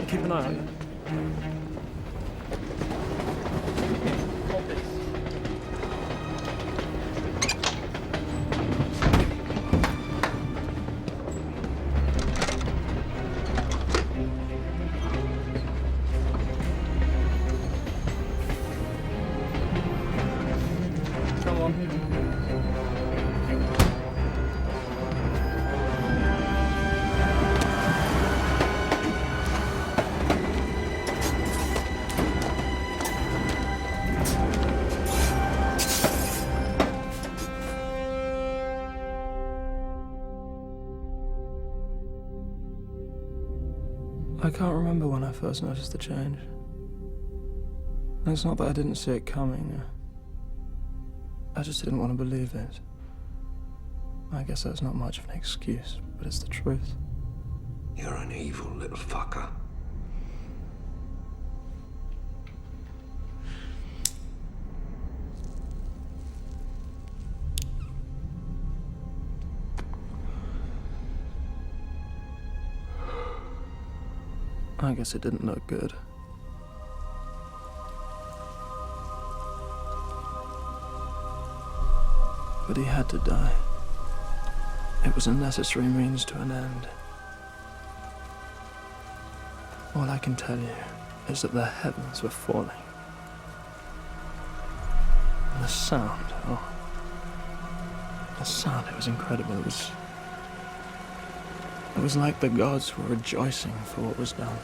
Keep an eye on it. Come on. I can't remember when I first noticed the change. It's not that I didn't see it coming. I just didn't want to believe it. I guess that's not much of an excuse, but it's the truth. You're an evil little fucker. I guess it didn't look good. But he had to die. It was a necessary means to an end. All I can tell you is that the heavens were falling. And the sound, it was incredible. It was like the gods were rejoicing for what was done.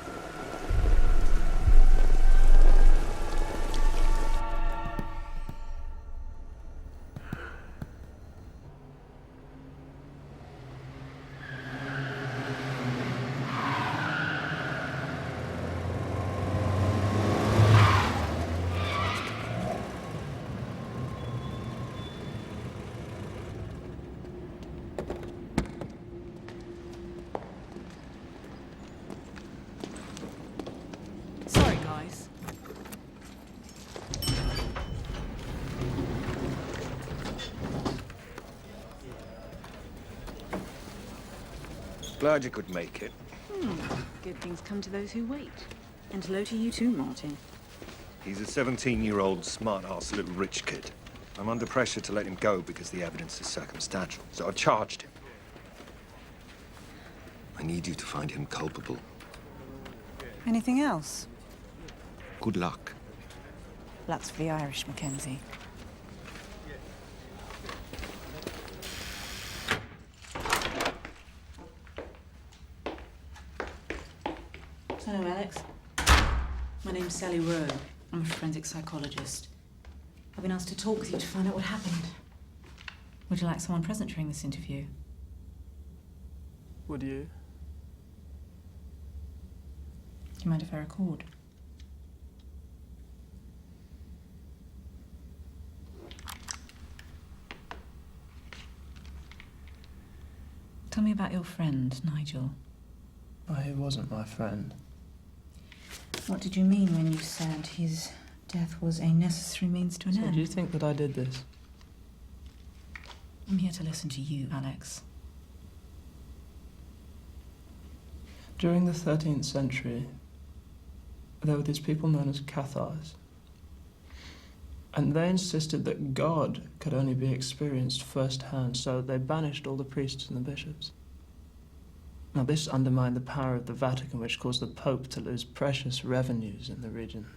Glad you could make it. Good things come to those who wait. And hello to you too, Martin. He's a 17-year-old, smart-ass little rich kid. I'm under pressure to let him go because the evidence is circumstantial, so I've charged him. I need you to find him culpable. Anything else? Good luck. Luck's for the Irish, Mackenzie. Hello, Alex. My name's Sally Rowe. I'm a forensic psychologist. I've been asked to talk with you to find out what happened. Would you like someone present during this interview? Would you? Do you mind if I record? Tell me about your friend, Nigel. Oh, he wasn't my friend. What did you mean when you said his death was a necessary means to an So end? do you think that I did this? I'm here to listen to you, Alex. During the 13th century, there were these people known as Cathars. And they insisted that God could only be experienced firsthand, so they banished all the priests and the bishops. Now, this undermined the power of the Vatican, which caused the Pope to lose precious revenues in the region.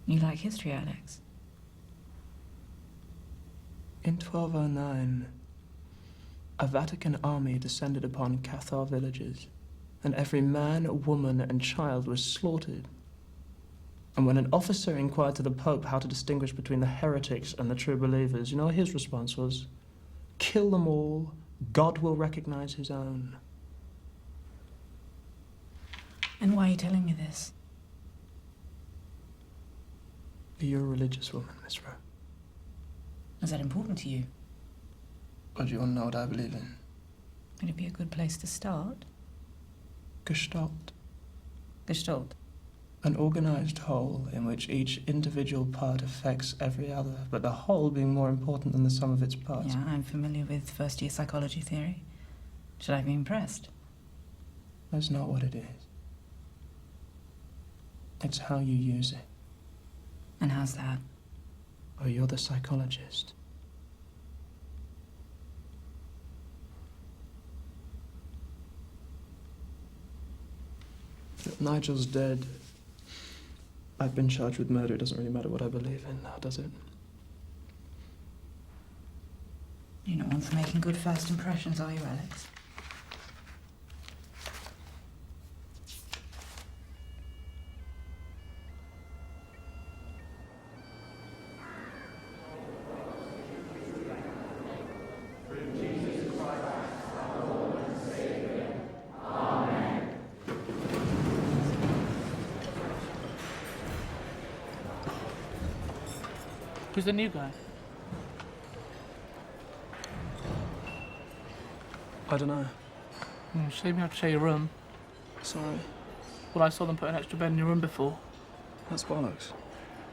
You like history, Alex? In 1209, a Vatican army descended upon Cathar villages, and every man, woman, and child was slaughtered. And when an officer inquired to the Pope how to distinguish between the heretics and the true believers, you know his response was, "Kill them all, God will recognize his own." And why are you telling me this? You're a religious woman, Miss Rowe. Is that important to you? Or do you want to know what I believe in? Would it be a good place to start? Gestalt. Gestalt. An organized whole in which each individual part affects every other, but the whole being more important than the sum of its parts. Yeah, I'm familiar with first-year psychology theory. Should I be impressed? That's not what it is. It's how you use it. And how's that? Oh, you're the psychologist. If Nigel's dead, I've been charged with murder. It doesn't really matter what I believe in now, does it? You're not one for making good first impressions, are you, Alex? Who's the new guy? I don't know. Shame you have to share your room. Sorry. Well, I saw them put an extra bed in your room before. That's bollocks.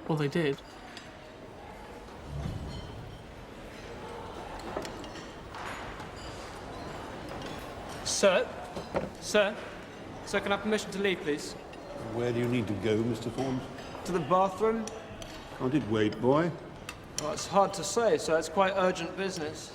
Well, they did. Sir? Sir? Sir, can I have permission to leave, please? Where do you need to go, Mr. Thorne? To the bathroom? Can't it wait, boy? Well, it's hard to say, sir. It's quite urgent business.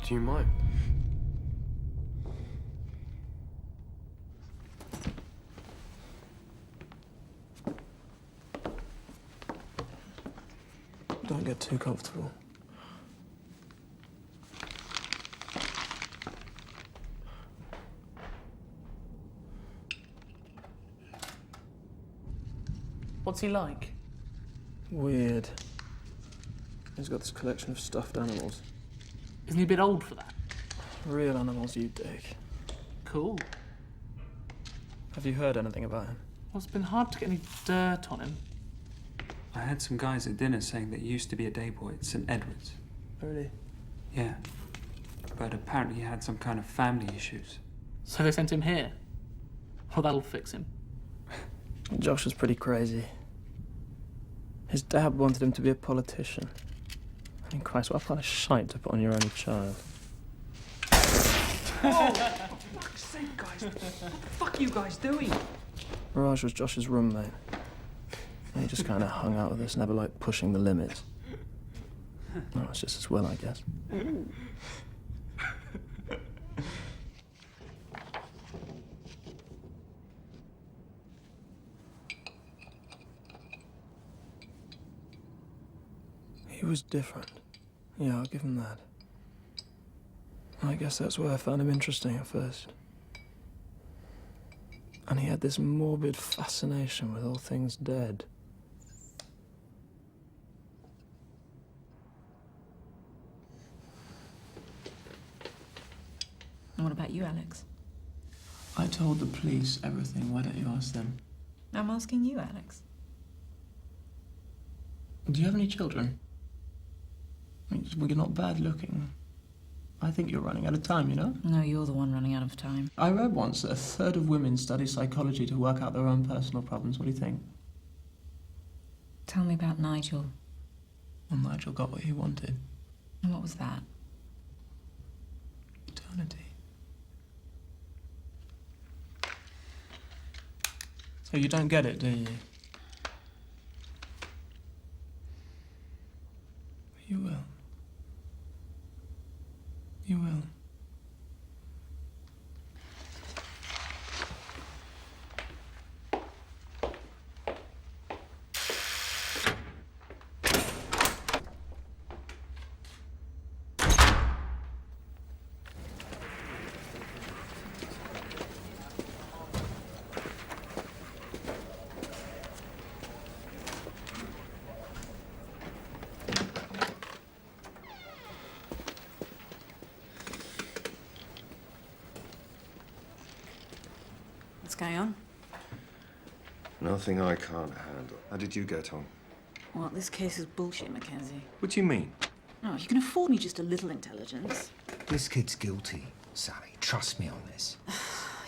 Do you mind? Don't get too comfortable. What's he like? Weird. He's got this collection of stuffed animals. Isn't he a bit old for that? Real animals you dig. Cool. Have you heard anything about him? Well, it's been hard to get any dirt on him. I had some guys at dinner saying that he used to be a day boy at St. Edward's. Really? Yeah. But apparently he had some kind of family issues. So they sent him here. Well, that'll fix him. Josh was pretty crazy. His dad wanted him to be a politician. I mean, Christ, what kind of shite to put on your only child? Whoa! For fuck's sake, guys. What the fuck are you guys doing? Raj was Josh's roommate. He just kind of hung out with us, never like pushing the limits. No, it's just as well, I guess. He was different. Yeah, I'll give him that. I guess that's why I found him interesting at first. And he had this morbid fascination with all things dead. And what about you, Alex? I told the police everything. Why don't you ask them? I'm asking you, Alex. Do you have any children? I mean, well, you're not bad looking. I think you're running out of time, you know? No, you're the one running out of time. I read once that a third of women study psychology to work out their own personal problems. What do you think? Tell me about Nigel. Well, Nigel got what he wanted. And what was that? Eternity. So you don't get it, do you? You will. You will. What's going on? Nothing I can't handle. How did you get on? Well, this case is bullshit, Mackenzie. What do you mean? Oh, you can afford me just a little intelligence. This kid's guilty, Sally. Trust me on this.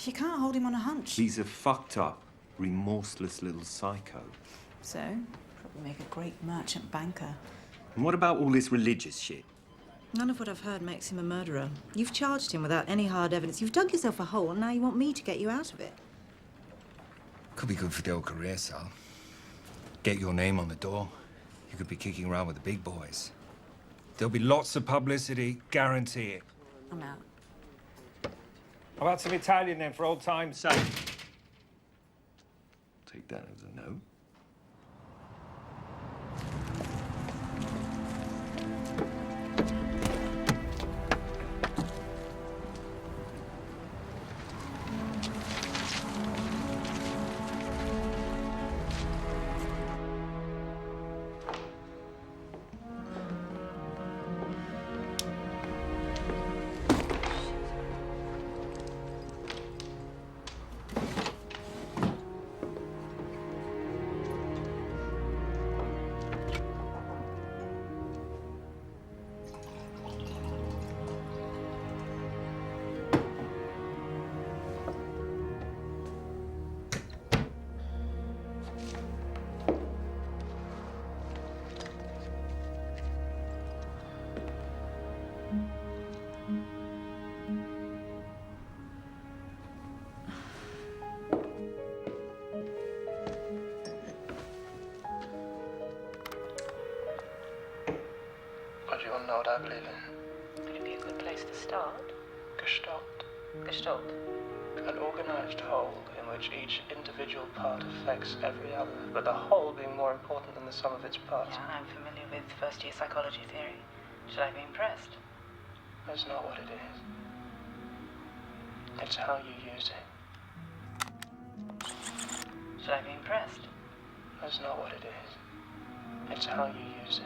You can't hold him on a hunch. He's a fucked up, remorseless little psycho. So, probably make a great merchant banker. And what about all this religious shit? None of what I've heard makes him a murderer. You've charged him without any hard evidence. You've dug yourself a hole, and now you want me to get you out of it. Could be good for the old career, Sal. Get your name on the door. You could be kicking around with the big boys. There'll be lots of publicity, guarantee it. I'm out. How about some Italian then, for old time's sake? Take that as a no. What do you want to know what I believe in? Could it be a good place to start? Gestalt. Gestalt. An organised whole in which each individual part affects every other, but the whole being more important than the sum of its parts. Yeah, I'm familiar with first-year psychology theory. Should I be impressed? That's not what it is. It's how you use it. Should I be impressed? That's not what it is. It's how you use it.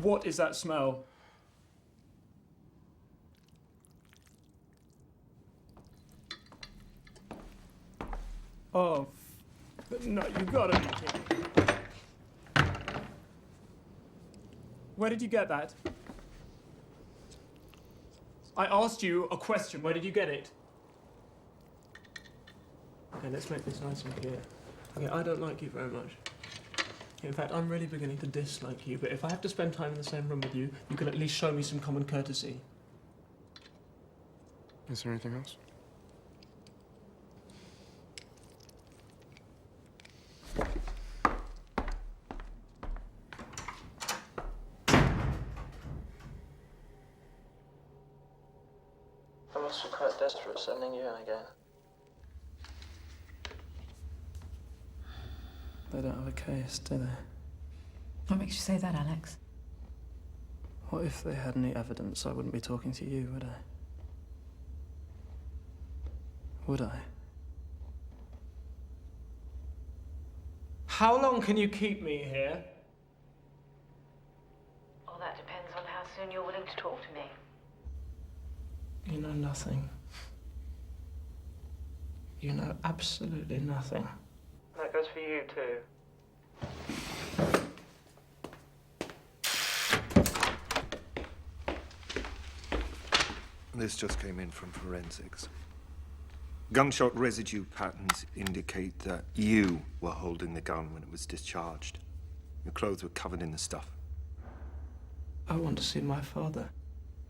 What is that smell? Oh, no, you gotta be kidding me. Where did you get that? I asked you a question. Where did you get it? Okay, let's make this nice and clear. Okay, I don't like you very much. In fact, I'm really beginning to dislike you, but if I have to spend time in the same room with you, you can at least show me some common courtesy. Is there anything else? I must be quite desperate sending you in again. They don't have a case, do they? What makes you say that, Alex? What if they had any evidence? I wouldn't be talking to you, would I? Would I? How long can you keep me here? Well, that depends on how soon you're willing to talk to me. You know nothing. You know absolutely nothing. That goes for you too. This just came in from forensics. Gunshot residue patterns indicate that you were holding the gun when it was discharged. Your clothes were covered in the stuff. I want to see my father.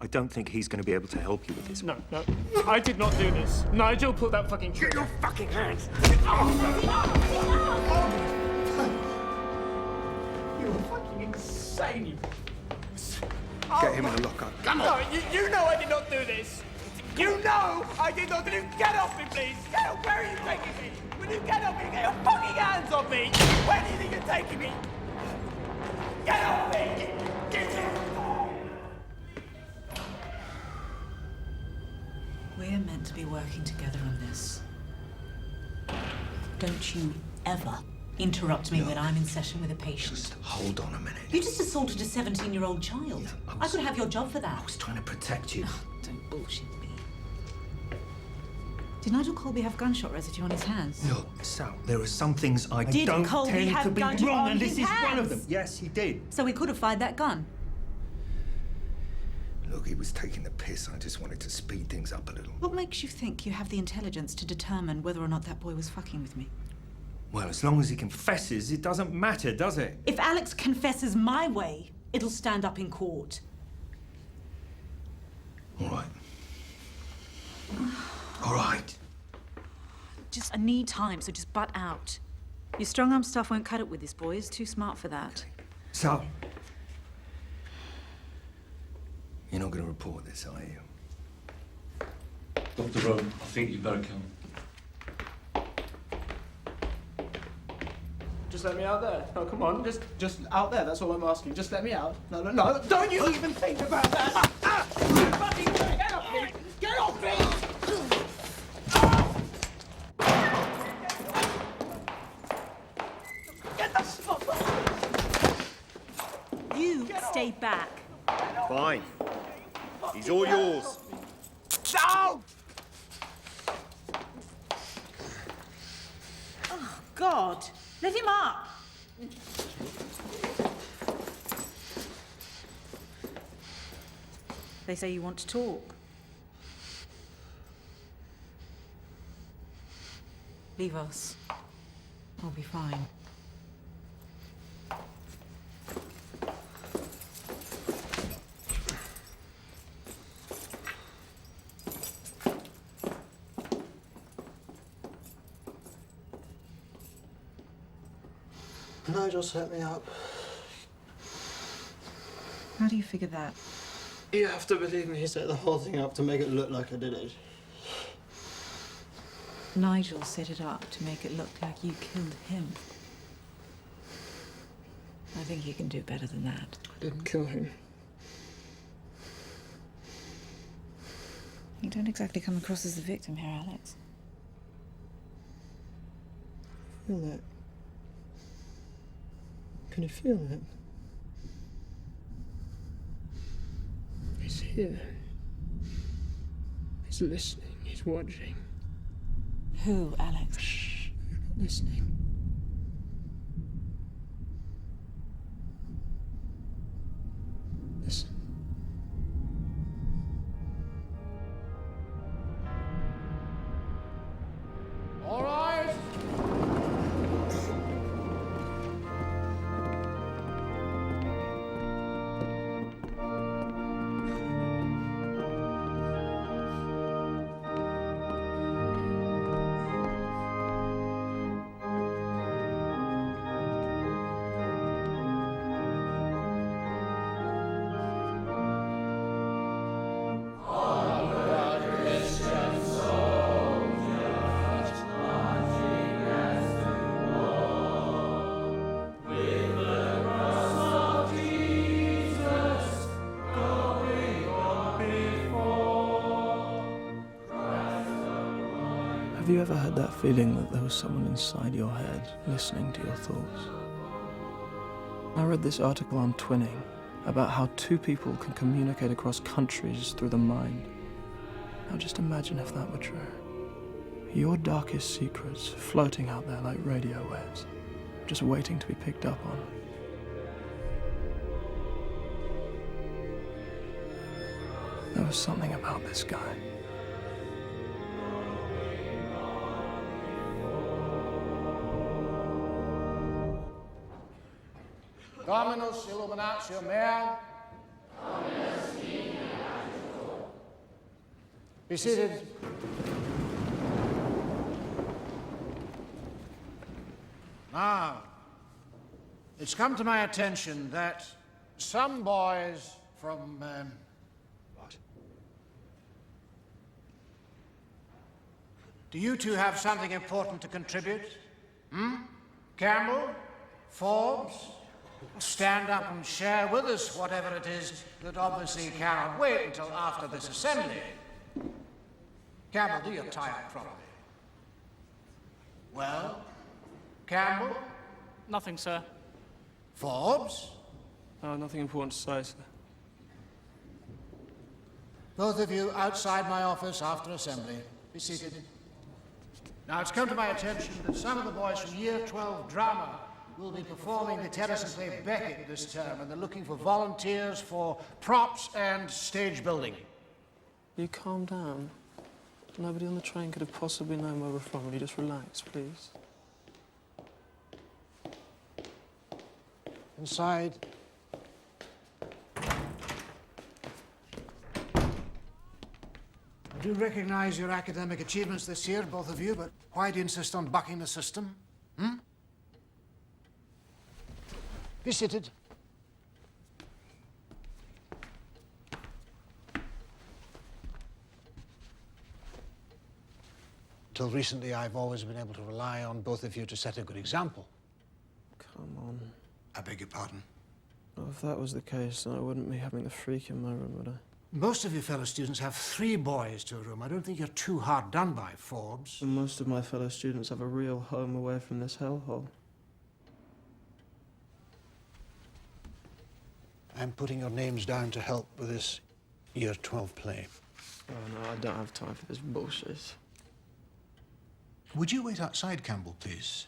I don't think he's going to be able to help you with this. No, no. I did not do this. Nigel, pull that fucking trigger. Get your fucking hands! You're fucking insane, you... Get him in the lockup. Come on! No, you know I did not do this! You know I did not do this! Get off me, please! Get off! Where are you taking me? Will you get off me? Get your fucking hands off me! Where do you think you're taking me? Get off me! Get off! We're meant to be working together on this. Don't you ever interrupt me when I'm in session with a patient. Just hold on a minute. You just assaulted a 17-year-old child. I could have your job for that. I was trying to protect you. Oh, don't bullshit me. Did Nigel Colby have gunshot residue on his hands? Look, Sal, there are some things I Did don't Colby tend have to be gunshot wrong, on and his this is one of them. hands? Yes, he did. So he could have fired that gun. Look, he was taking the piss. I just wanted to speed things up a little. What makes you think you have the intelligence to determine whether or not that boy was fucking with me? Well, as long as he confesses, it doesn't matter, does it? If Alex confesses my way, it'll stand up in court. All right. All right. I need time, so just butt out. Your strong-arm stuff won't cut it with this boy. He's too smart for that. Sal. You're not going to report this, are you? Dr. Rowe, I think you better come. Just let me out there. No, come on. Just out there. That's all I'm asking. Just let me out. No, no, no. Don't you even think about that. Fucking get off me. Get off me. Get the fuck. You stay back. Fine. He's all yours. No! Oh, God. Let him up. They say you want to talk. Leave us. I'll be fine. Nigel set me up. How do you figure that? You have to believe me, he set the whole thing up to make it look like I did it. Nigel set it up to make it look like you killed him. I think you can do better than that. I didn't kill him. You don't exactly come across as the victim here, Alex. Feel that? Can you feel it? He's here. He's listening. He's watching. Who, Alex? Shh. listening. Listen. All right. Have you ever had that feeling that there was someone inside your head listening to your thoughts? I read this article on twinning about how two people can communicate across countries through the mind. Now just imagine if that were true. Your darkest secrets floating out there like radio waves, just waiting to be picked up on. There was something about this guy. Dominus illuminatio mea. Be seated. Now, it's come to my attention that some boys from, what? Do you two have something important to contribute? Campbell? Forbes? Stand up and share with us whatever it is that obviously cannot wait until after this assembly. Campbell, do your tie-up properly. Well, Campbell? Nothing, sir. Forbes? Nothing important to say, sir. Both of you outside my office after assembly. Be seated. Now, it's come to my attention that some of the boys from Year 12 Drama will be performing the Tennyson play Beckett this term, and they're looking for volunteers for props and stage building. You calm down. Nobody on the train could have possibly known where we're from. Will you just relax, please? Inside. I do recognize your academic achievements this year, both of you, but why do you insist on bucking the system? Be seated. Till recently, I've always been able to rely on both of you to set a good example. Come on. I beg your pardon. Well, if that was the case, then I wouldn't be having the freak in my room, would I? Most of your fellow students have 3 boys to a room. I don't think you're too hard done by, Forbes. And most of my fellow students have a real home away from this hellhole. I'm putting your names down to help with this Year 12 play. Oh, no, I don't have time for this bullshit. Would you wait outside, Campbell, please?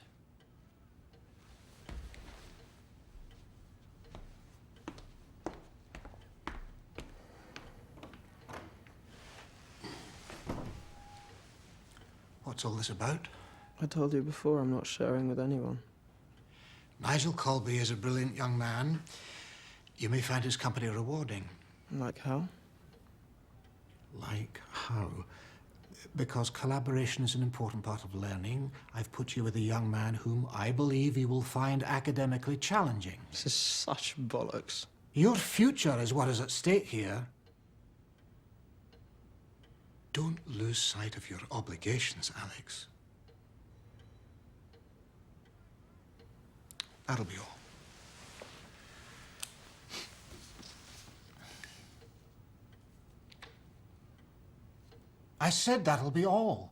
What's all this about? I told you before, I'm not sharing with anyone. Nigel Colby is a brilliant young man. You may find his company rewarding. Like how? Like how? Because collaboration is an important part of learning, I've put you with a young man whom I believe you will find academically challenging. This is such bollocks. Your future is what is at stake here. Don't lose sight of your obligations, Alex. That'll be all. I said that'll be all.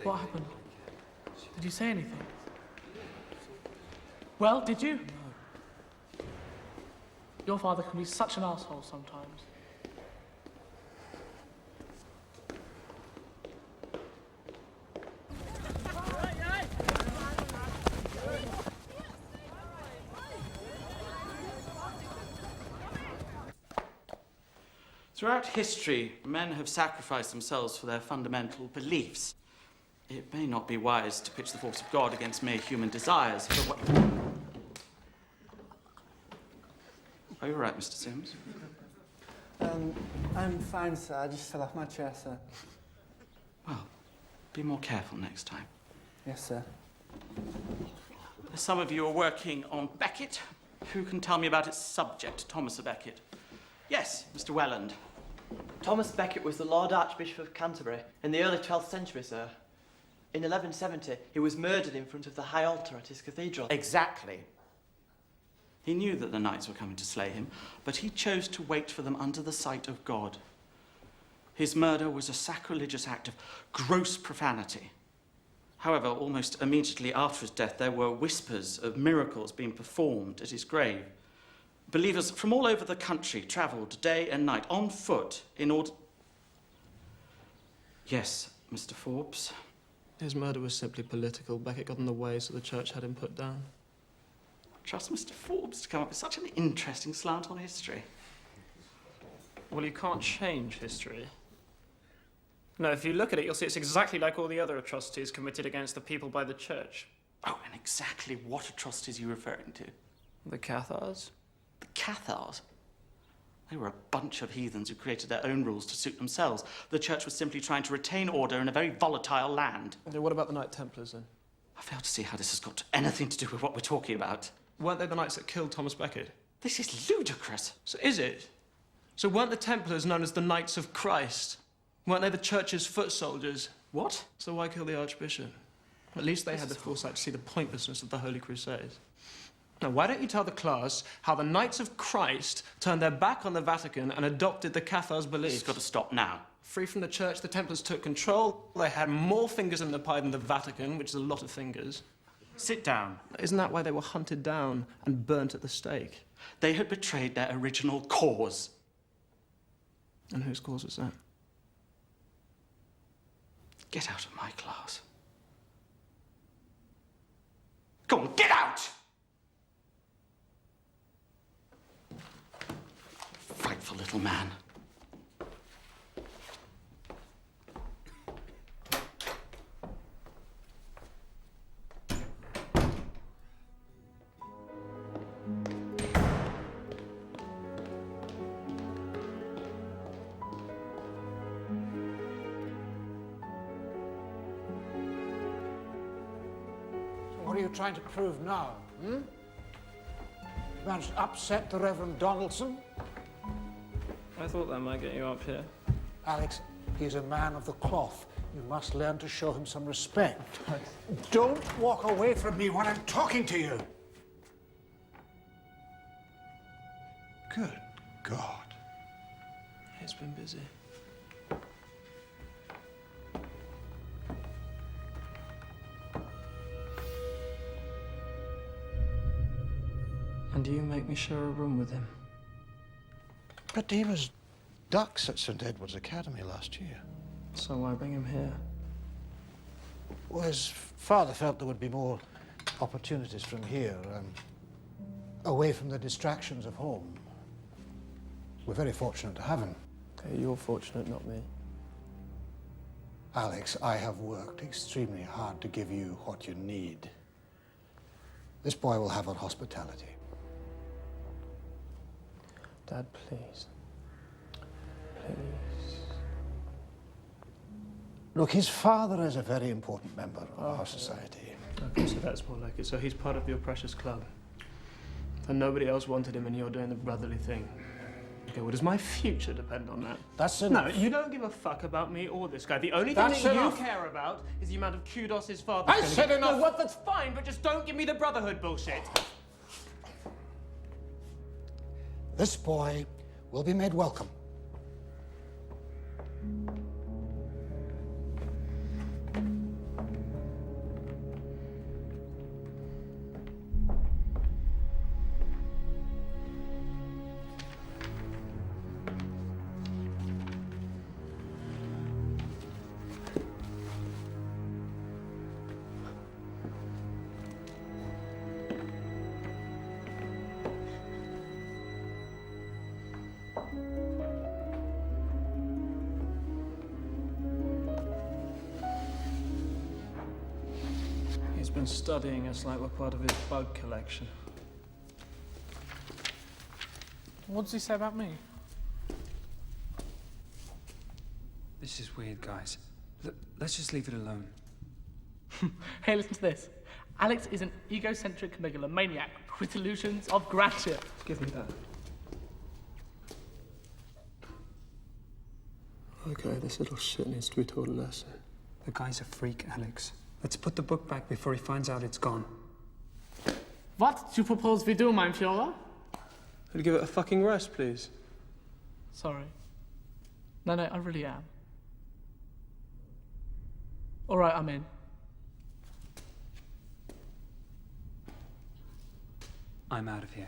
What happened? Did you say anything? Well, did you? No. Your father can be such an asshole sometimes. Throughout history, men have sacrificed themselves for their fundamental beliefs. It may not be wise to pitch the force of God against mere human desires, but what... Are you all right, Mr. Sims? I'm fine, sir. I just fell off my chair, sir. Well, be more careful next time. Yes, sir. Some of you are working on Becket. Who can tell me about its subject, Thomas a Becket? Yes, Mr. Welland. Thomas Becket was the Lord Archbishop of Canterbury in the early 12th century, sir. In 1170, he was murdered in front of the high altar at his cathedral. Exactly. He knew that the knights were coming to slay him, but he chose to wait for them under the sight of God. His murder was a sacrilegious act of gross profanity. However, almost immediately after his death, there were whispers of miracles being performed at his grave. Believers from all over the country travelled day and night on foot in order... Yes, Mr. Forbes? His murder was simply political. Becket got in the way, so the church had him put down. Trust Mr. Forbes to come up with such an interesting slant on history. Well, you can't change history. No, if you look at it, you'll see it's exactly like all the other atrocities committed against the people by the church. Oh, and exactly what atrocities are you referring to? The Cathars? The Cathars? They were a bunch of heathens who created their own rules to suit themselves. The church was simply trying to retain order in a very volatile land. Okay, what about the Knight Templars, then? I fail to see how this has got anything to do with what we're talking about. Weren't they the knights that killed Thomas Becket? This is ludicrous. So is it? So weren't the Templars known as the Knights of Christ? Weren't they the church's foot soldiers? What? So why kill the Archbishop? At least they had the foresight to see the pointlessness of the Holy Crusades. Now, why don't you tell the class how the Knights of Christ turned their back on the Vatican and adopted the Cathars' beliefs? This has got to stop now. Free from the church, the Templars took control. They had more fingers in the pie than the Vatican, which is a lot of fingers. Sit down. Isn't that why they were hunted down and burnt at the stake? They had betrayed their original cause. And whose cause was that? Get out of my class. Go on, get out! Frightful little man. What are you trying to prove now, You managed to upset the Reverend Donaldson? I thought that might get you up here. Alex, he's a man of the cloth. You must learn to show him some respect. Don't walk away from me when I'm talking to you. Good God. It's been busy. And you make me share a room with him? But he was ducks at St. Edward's Academy last year. So why bring him here? Well, his father felt there would be more opportunities from here, away from the distractions of home. We're very fortunate to have him. Okay, you're fortunate, not me. Alex, I have worked extremely hard to give you what you need. This boy will have our hospitality. Dad, please. Please. Look, his father is a very important member of our society. Okay, so that's more like it. So he's part of your precious club. And nobody else wanted him, and you're doing the brotherly thing. Okay, well, does my future depend on that? That's enough. No, you don't give a fuck about me or this guy. The only thing That's that enough. you care about is the amount of kudos his father. I said enough. No, what? That's fine, but just don't give me the brotherhood bullshit. This boy will be made welcome. Paul's been studying us like we're part of his bug collection. What does he say about me? This is weird, guys. Let's just leave it alone. Hey, listen to this. Alex is an egocentric megalomaniac with delusions of grandeur. Give me that. Okay, this little shit needs to be taught a lesson. The guy's a freak, Alex. Let's put the book back before he finds out it's gone. What do you propose we do, mein Führer? Could you give it a fucking rest, please? Sorry. No, I really am. All right, I'm in. I'm out of here.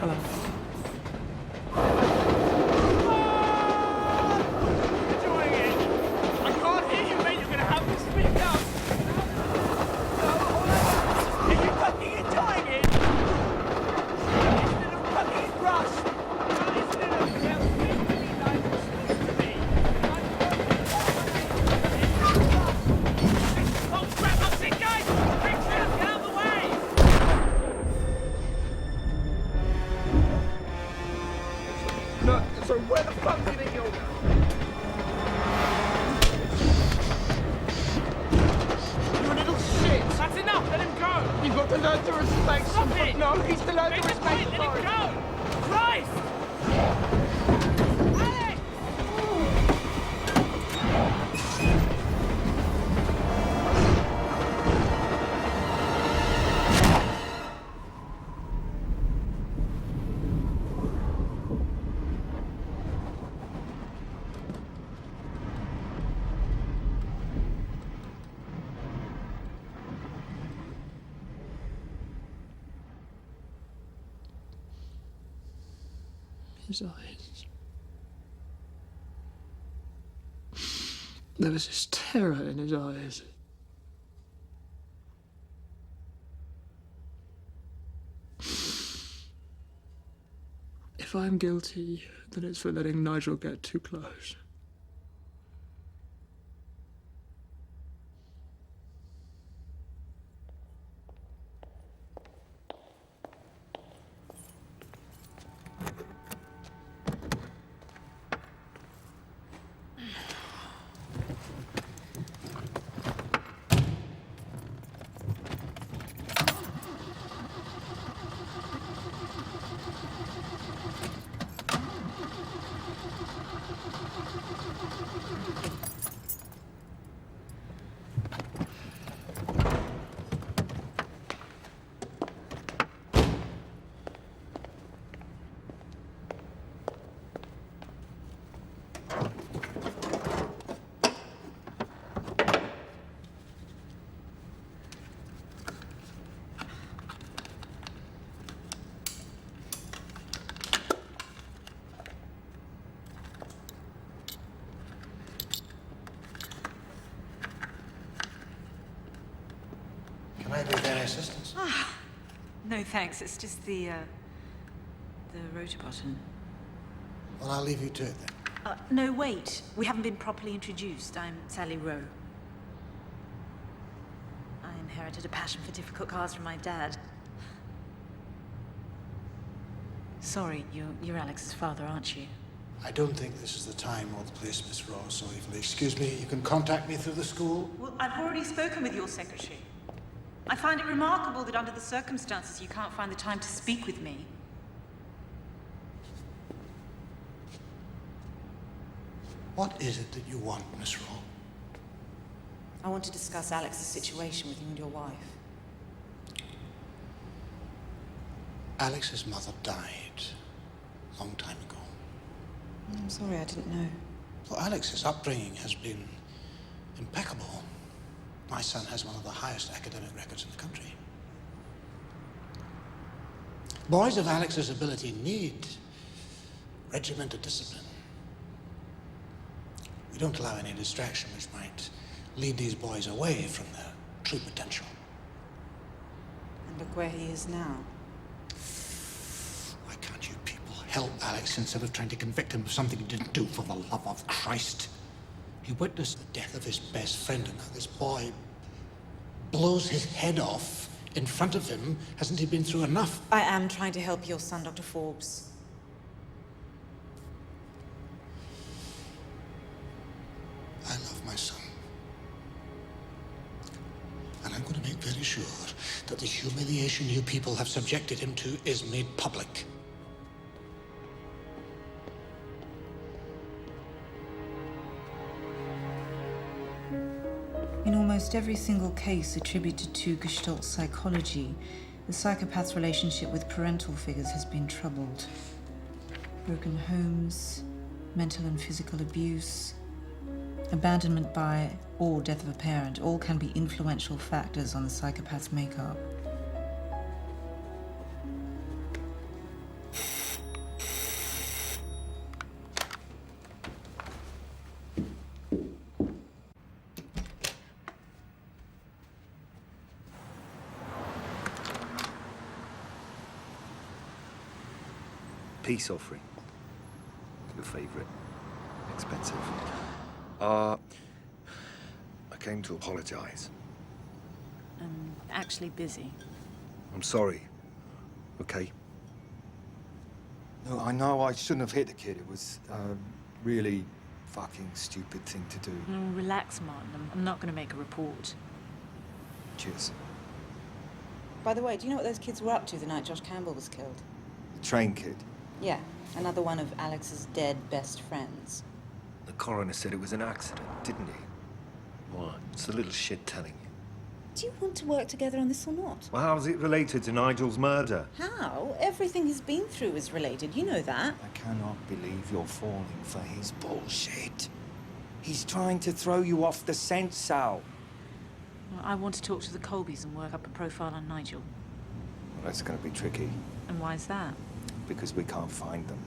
Hello. So where the fuck do you think you're going? You little shit! That's enough, let him go! You've got to learn to respect Stop someone. it! No, he's to learn Make to the respect point, let him go! Christ! Alex! His eyes. There was this terror in his eyes. If I'm guilty, then it's for letting Nigel get too close. Can I be of any assistance? No, thanks. It's just the rotor button. Well, I'll leave you to it then. No, wait. We haven't been properly introduced. I'm Sally Rowe. I inherited a passion for difficult cars from my dad. Sorry, you're Alex's father, aren't you? I don't think this is the time or the place, Miss Ross, so if you'll excuse me, you can contact me through the school. Well, I've already spoken with your secretary. I find it remarkable that under the circumstances you can't find the time to speak with me. What is it that you want, Miss Ross? I want to discuss Alex's situation with you and your wife. Alex's mother died a long time ago. I'm sorry, I didn't know. Well, Alex's upbringing has been impeccable. My son has one of the highest academic records in the country. Boys of Alex's ability need regimented discipline. We don't allow any distraction which might lead these boys away from their true potential. And look where he is now. Why can't you people help Alex instead of trying to convict him of something he didn't do, for the love of Christ? He witnessed the death of his best friend, and now this boy blows his head off in front of him. Hasn't he been through enough? I am trying to help your son, Dr. Forbes. I love my son. And I'm going to make very sure that the humiliation you people have subjected him to is made public. In almost every single case attributed to Gestalt psychology, the psychopath's relationship with parental figures has been troubled. Broken homes, mental and physical abuse, abandonment by or death of a parent, all can be influential factors on the psychopath's makeup. Peace offering. Your favorite. Expensive. I came to apologize. I'm actually busy. I'm sorry. Okay? No, I know I shouldn't have hit the kid. It was a really fucking stupid thing to do. Relax, Martin. I'm not going to make a report. Cheers. By the way, do you know what those kids were up to the night Josh Campbell was killed? The train kid. Yeah, another one of Alex's dead best friends. The coroner said it was an accident, didn't he? Why? It's the little shit telling you. Do you want to work together on this or not? Well, how's it related to Nigel's murder? How? Everything he's been through is related. You know that. I cannot believe you're falling for his bullshit. He's trying to throw you off the scent, Sal. Well, I want to talk to the Colbys and work up a profile on Nigel. Well, that's going to be tricky, And why is that? because we can't find them.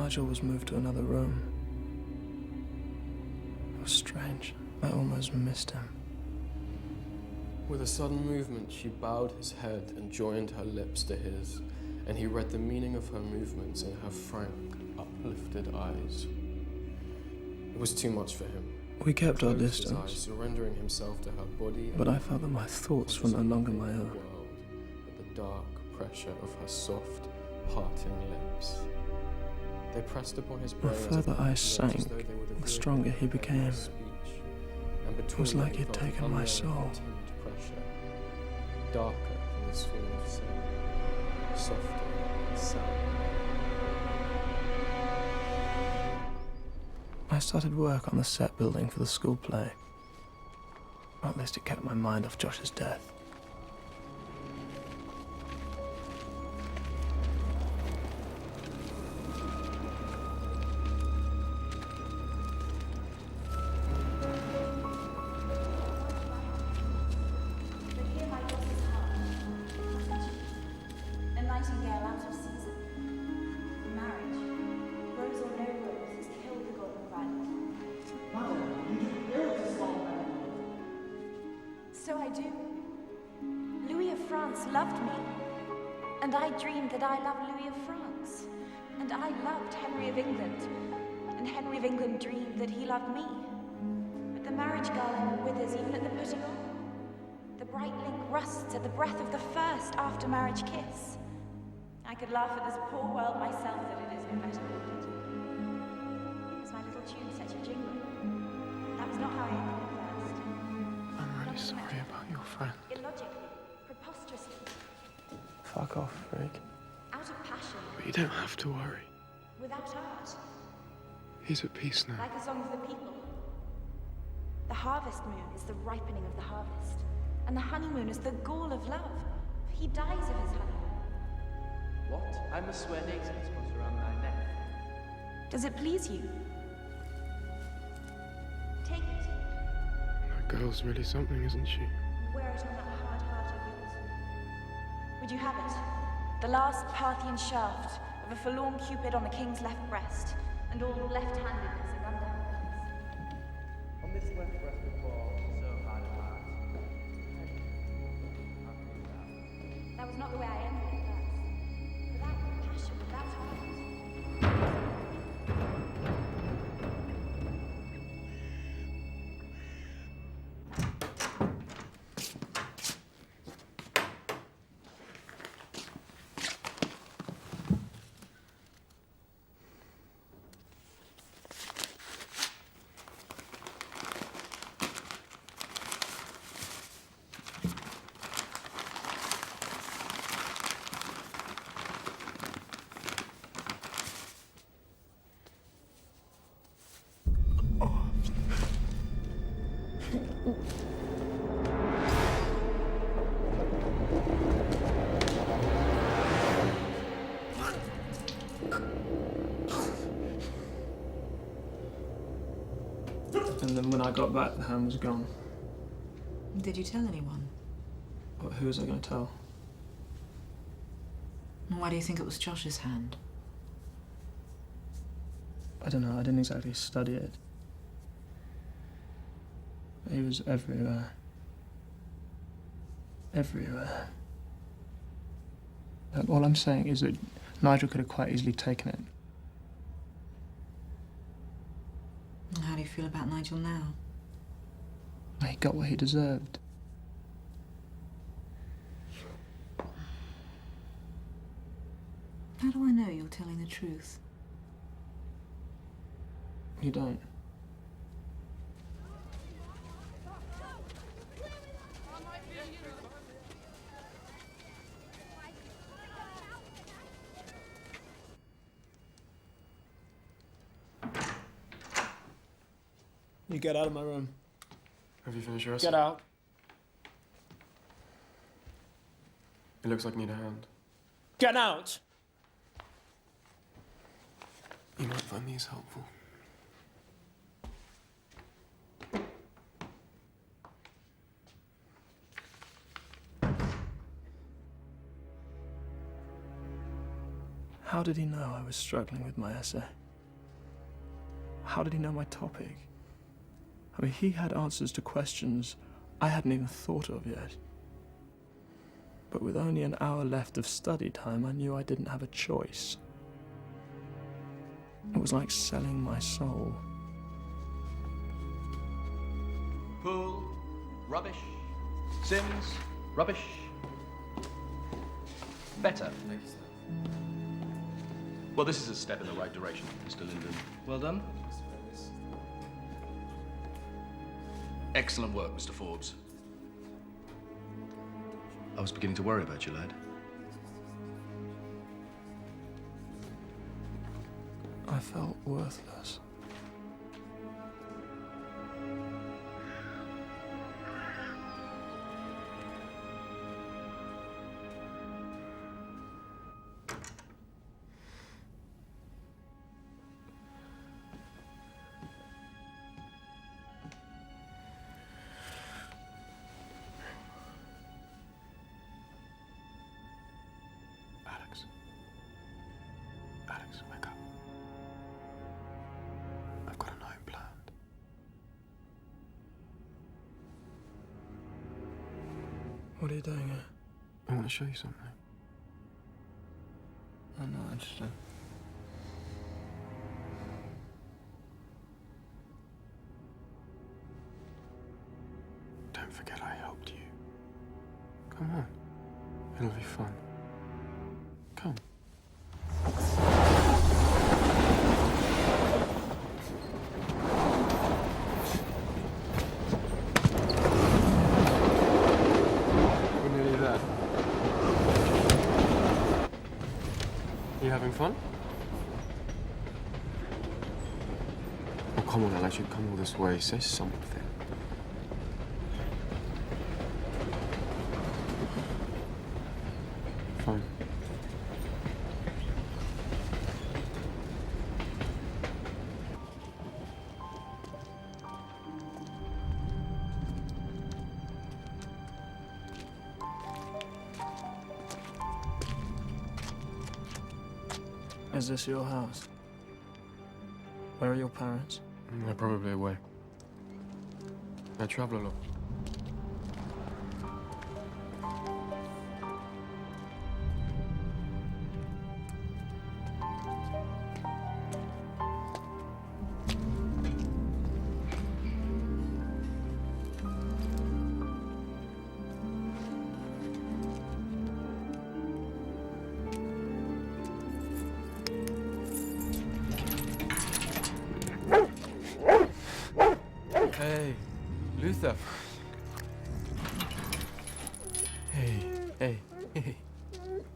Nigel was moved to another room. It was strange. I almost missed him. With a sudden movement, she bowed his head and joined her lips to his, and he read the meaning of her movements in her frank, uplifted eyes. It was too much for him. We kept our Closed his distance, eyes, surrendering himself to her body, but I felt that my thoughts were no longer my own. pressure of her soft, parting lips. They pressed upon his brain. The further I sank, the stronger he became. It was like he'd taken my soul. Pressure, darker than the swoon of sin, softer and sad. I started work on the set building for the school play. Or at least it kept my mind off Josh's death. So I do. Louis of France loved me. And I dreamed that I loved Louis of France. And I loved Henry of England. And Henry of England dreamed that he loved me. But the marriage garland withers even at the putting on. The bright link rusts at the breath of the first after-marriage kiss. I could laugh at this poor world myself that it is no better ordered. As my little tune set you jingling. That was not how I ended it first. I'm really sorry about your friend. Illogically, preposterously, Fuck off, freak. out of passion, But you don't have to worry. without art, He's at peace now. like the song of the people. The harvest moon is the ripening of the harvest, and the honeymoon is the gall of love. He dies of his honeymoon. What? I must swear an incense spot around thy neck. Does it please you? Take it. That girl's really something, isn't she? Wear it on that hard heart of yours. Would you have it? The last Parthian shaft of a forlorn Cupid on the king's left breast, and all left-handedness and underhandedness. On this left breast before, so hard at heart. That was not the way I ended it first. Without passion, without heart. And then when I got back, the hand was gone. Did you tell anyone? But who was I going to tell? And why do you think it was Josh's hand? I don't know, I didn't exactly study it. He was everywhere. Everywhere. All I'm saying is that Nigel could have quite easily taken it. And how do you feel about Nigel now? He got what he deserved. How do I know you're telling the truth? You don't. You get out of my room. Have you finished your essay? Get out. It looks like you need a hand. Get out! You might find these helpful. How did he know I was struggling with my essay? How did he know my topic? I mean, he had answers to questions I hadn't even thought of yet. But with only an hour left of study time, I knew I didn't have a choice. It was like selling my soul. Pool, rubbish. Sims, rubbish. Better. Well, this is a step in the right direction, Mr. Linden. Well done. Excellent work, Mr. Forbes. I was beginning to worry about you, lad. I felt worthless. Alex, wake up. I've got a night planned. What are you doing here? I want to show you something. I'm not interested. Don't forget I helped you. Come on. It'll be fun. Come. We're nearly there. You having fun? Oh, come on, Alex, you've come all this way. Say something. Fine. Is this your house? Where are your parents? They're probably away. I travel a lot. Hey, Luther. Hey.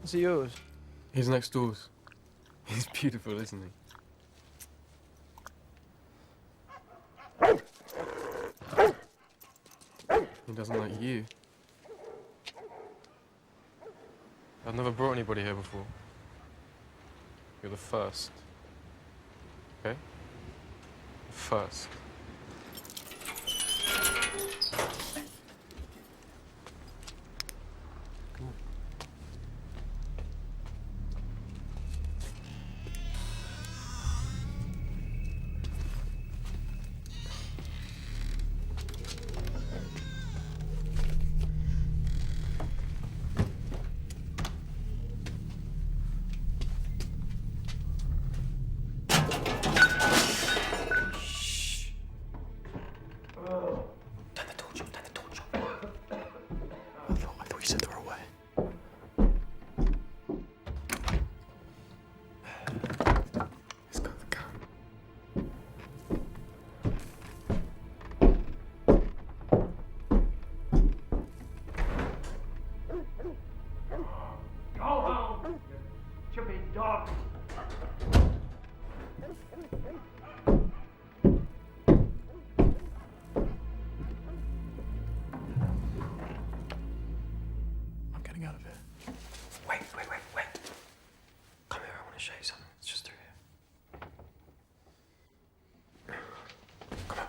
Is he yours? He's next door's. He's beautiful, isn't he? He doesn't like you. I've never brought anybody here before. You're the first. Okay? The first. Come on. I thought you said they were away. He's got the gun. Go home, you chippy dog. I'm getting out of here. Wait. Come here, I want to show you something. It's just through here. Come on.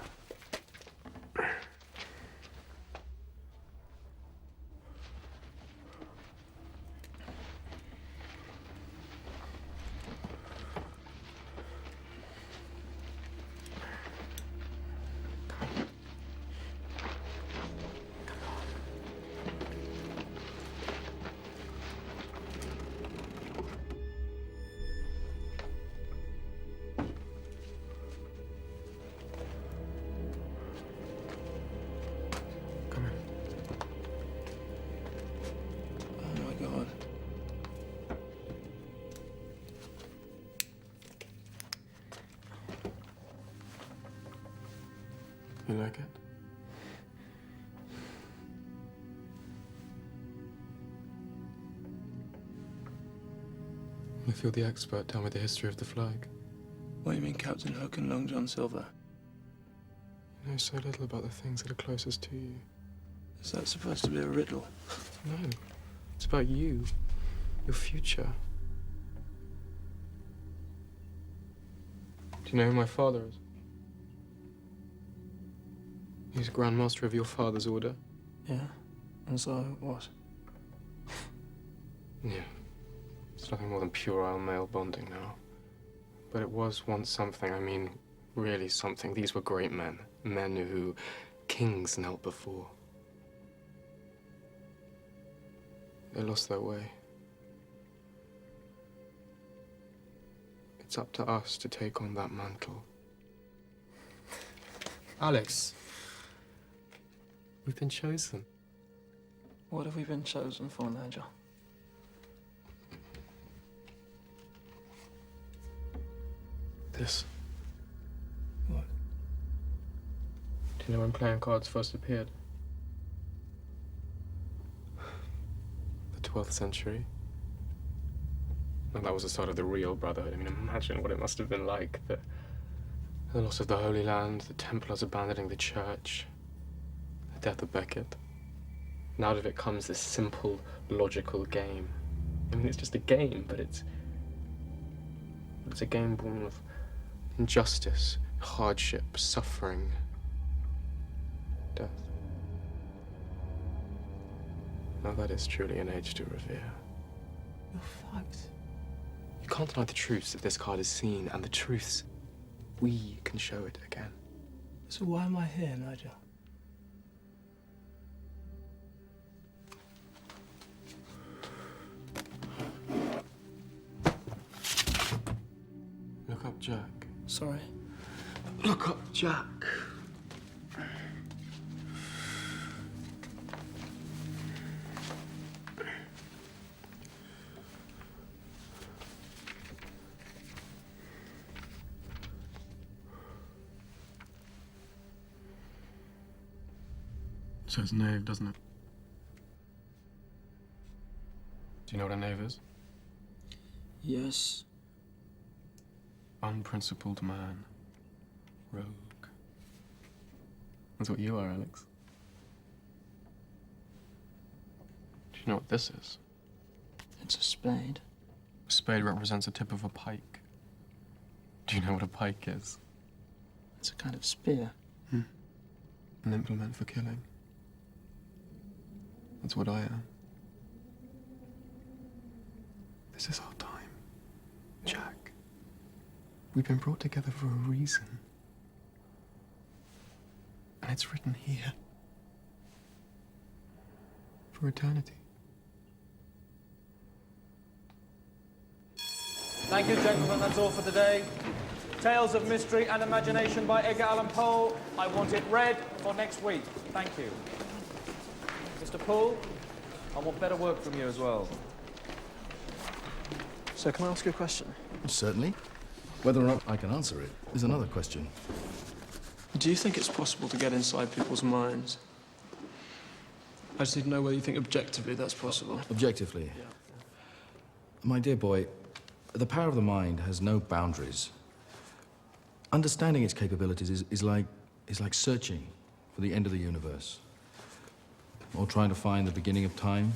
You like it? If you're the expert, tell me the history of the flag. What do you mean, Captain Hook and Long John Silver? You know so little about the things that are closest to you. Is that supposed to be a riddle? No. It's about you. Your future. Do you know who my father is? He's Grand Master of your father's order. Yeah. And so what? Yeah. It's nothing more than puerile male bonding now. But it was once something, I mean, really something. These were great men. Men who kings knelt before. They lost their way. It's up to us to take on that mantle. Alex, we've been chosen. What have we been chosen for, Nigel? This. What? Do you know when playing cards first appeared? The 12th century. Now, that was the start of the real Brotherhood. I mean, imagine what it must have been like. The loss of the Holy Land, the Templars abandoning the church, the death of Becket. And out of it comes this simple, logical game. I mean, it's just a game, but it's a game born of injustice, hardship, suffering, death. Now that is truly an age to revere. You're fucked. You can't deny the truths that this card has seen, and the truths, we can show it again. So why am I here, Nigel? Look up Jack. Sorry. Look up Jack. Says knave, doesn't it? Do you know what a knave is? Yes. Unprincipled man. Rogue. That's what you are, Alex. Do you know what this is? It's a spade. A spade represents the tip of a pike. Do you know what a pike is? It's a kind of spear. An implement for killing. That's what I am. This is our time, Jack. We've been brought together for a reason. And it's written here. For eternity. Thank you, gentlemen. That's all for today. Tales of Mystery and Imagination by Edgar Allan Poe. I want it read for next week. Thank you. Mr. Poole, I want better work from you as well. So can I ask you a question? Certainly. Whether or not I can answer it is another question. Do you think it's possible to get inside people's minds? I just need to know whether you think objectively that's possible. Objectively? Yeah. My dear boy, the power of the mind has no boundaries. Understanding its capabilities is like searching for the end of the universe. Or trying to find the beginning of time.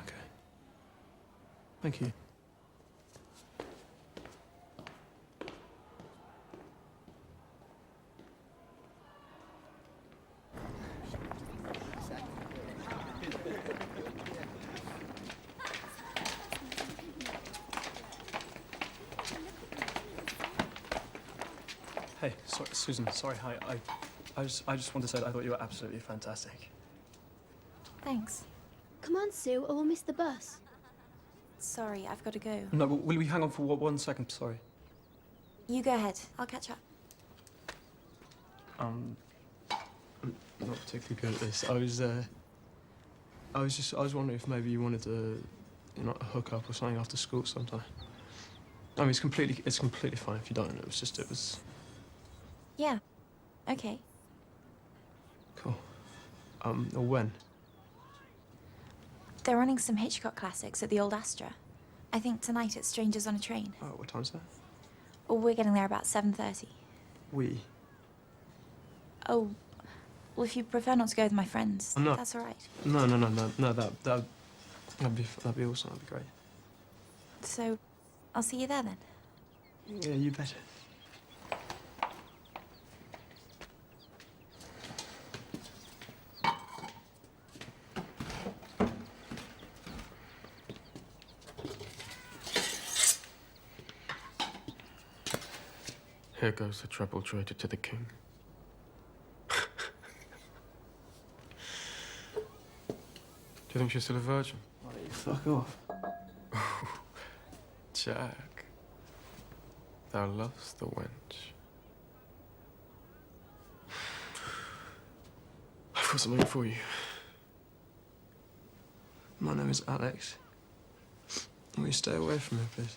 Okay. Thank you. Hey, sorry, Susan, sorry, hi. I just want to say that I thought you were absolutely fantastic. Thanks. Come on, Sue, or we'll miss the bus. Sorry, I've got to go. No, but will we hang on for 1 second? Sorry. You go ahead. I'll catch up. I'm not particularly good at this. I was wondering if maybe you wanted to, hook up or something after school sometime. I mean, it's completely fine if you don't. It was... Yeah. Okay. Cool. When? They're running some Hitchcock classics at the old Astra. I think tonight it's Strangers on a Train. Oh, what time's that? Well, we're getting there about 7:30. We? Oh, well, if you prefer not to go with my friends, No. that's all right. No, that'd be awesome, that'd be great. So, I'll see you there then. Yeah, you bet. Here goes the treble traitor to the king. Do you think she's still a virgin? Why don't you fuck off? Jack, thou lovest the wench. I've got something for you. My name is Alex. Will you stay away from her, please?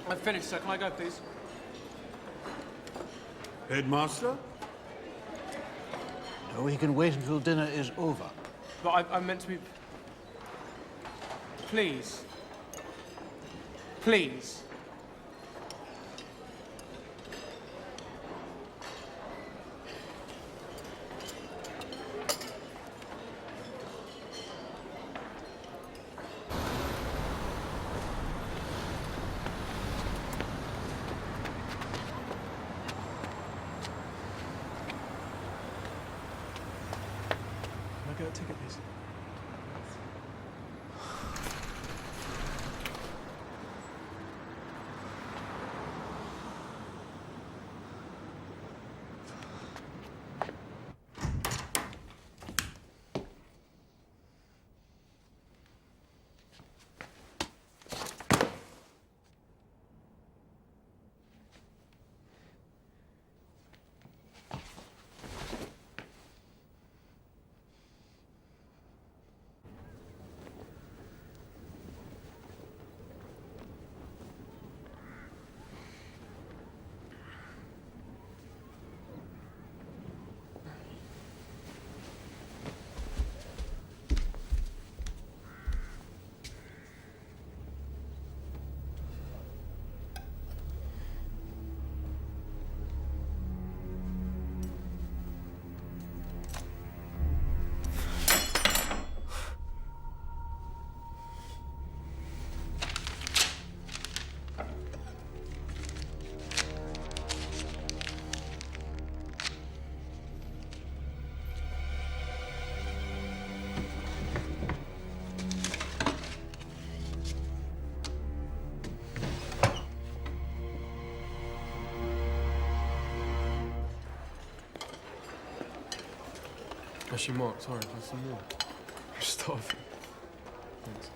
I'm finished, sir. Can I go, please? Headmaster? No, we can wait until dinner is over. But I meant to be... Please. Please. Can I get a ticket, please? Actually, Mark, sorry, there's some more. I'm starving. Thanks.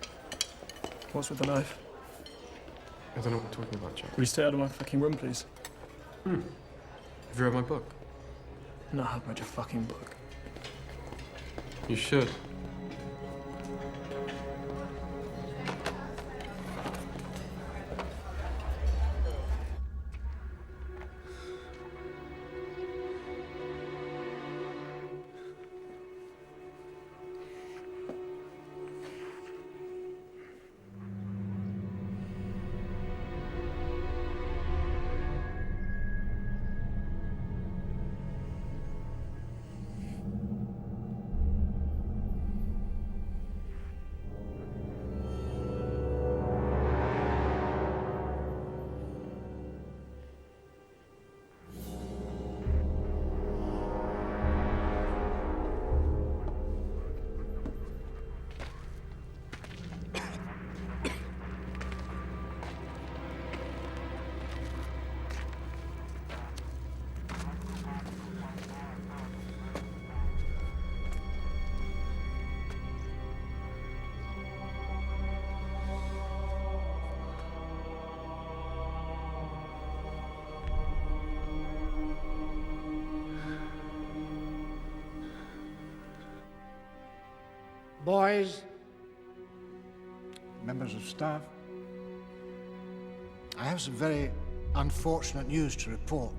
What's with the knife? I don't know what you're talking about, Jack. Will you stay out of my fucking room, please? Have you read my book? No, I've read your fucking book. You should. boys, members of staff, I have some very unfortunate news to report.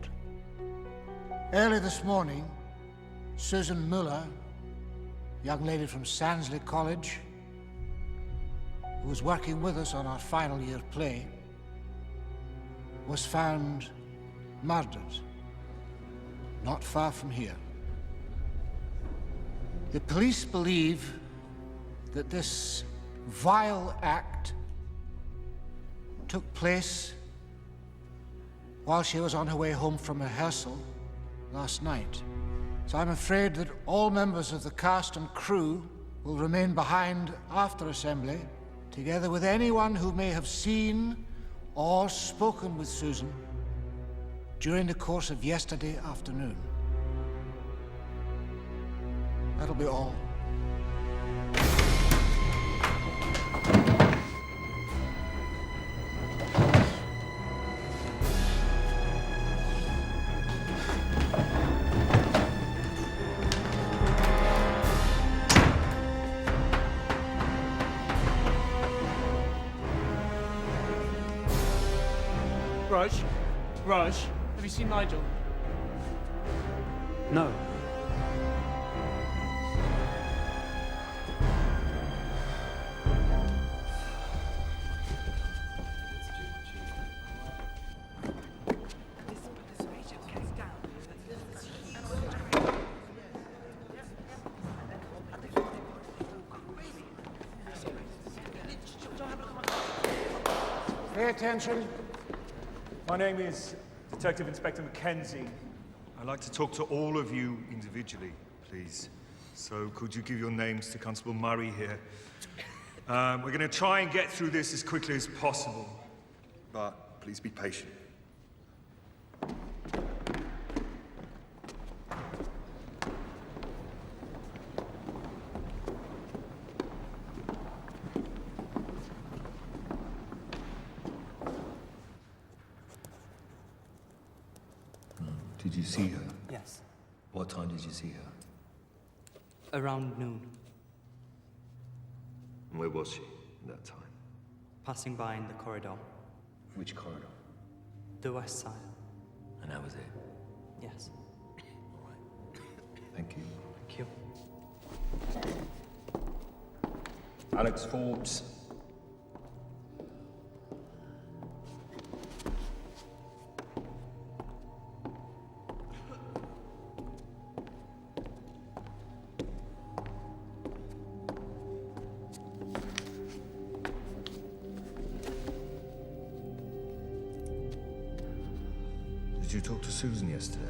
Early this morning, Susan Muller, young lady from Sandsley College, who was working with us on our final year play, was found murdered, not far from here. The police believe that this vile act took place while she was on her way home from rehearsal last night. So I'm afraid that all members of the cast and crew will remain behind after assembly, together with anyone who may have seen or spoken with Susan during the course of yesterday afternoon. That'll be all. Raj, have you seen Nigel? No. Pay attention. My name is Detective Inspector Mackenzie. I'd like to talk to all of you individually, please. So could you give your names to Constable Murray here? We're going to try and get through this as quickly as possible, but please be patient. Did you see her? Yes. What time did you see her? Around noon. And where was she at that time? Passing by in the corridor. Which corridor? The west side. And that was it? Yes. All right. Thank you. Thank you. Alex Forbes. Did you talk to Susan yesterday?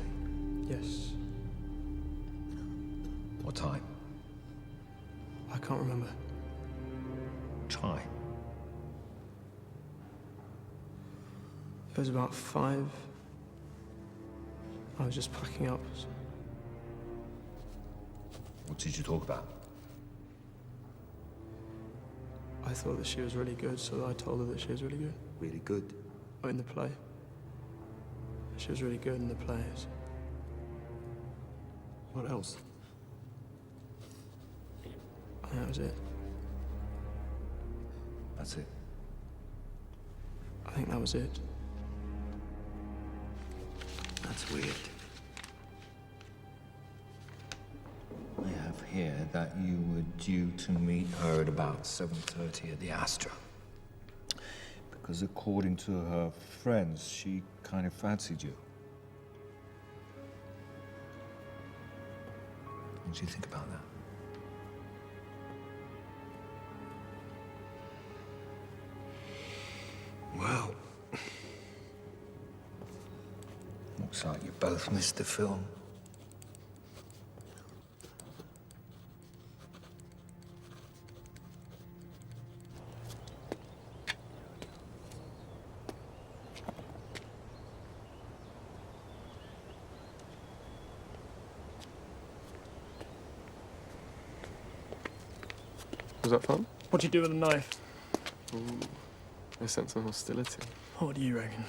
Yes. What time? I can't remember. Try. It was about 5. I was just packing up. What did you talk about? I thought that she was really good, so I told her that she was really good. Really good? Oh, in the play. She was really good in the plays. What else? I think that was it. That's it. I think that was it. That's weird. I have here that you were due to meet her at about 7:30 at the Astra. Because according to her friends, she kind of fancied you. What do you think about that? Well, looks like you both missed the film. Was that fun? What'd you do with a knife? Ooh, I sense some hostility. What do you reckon?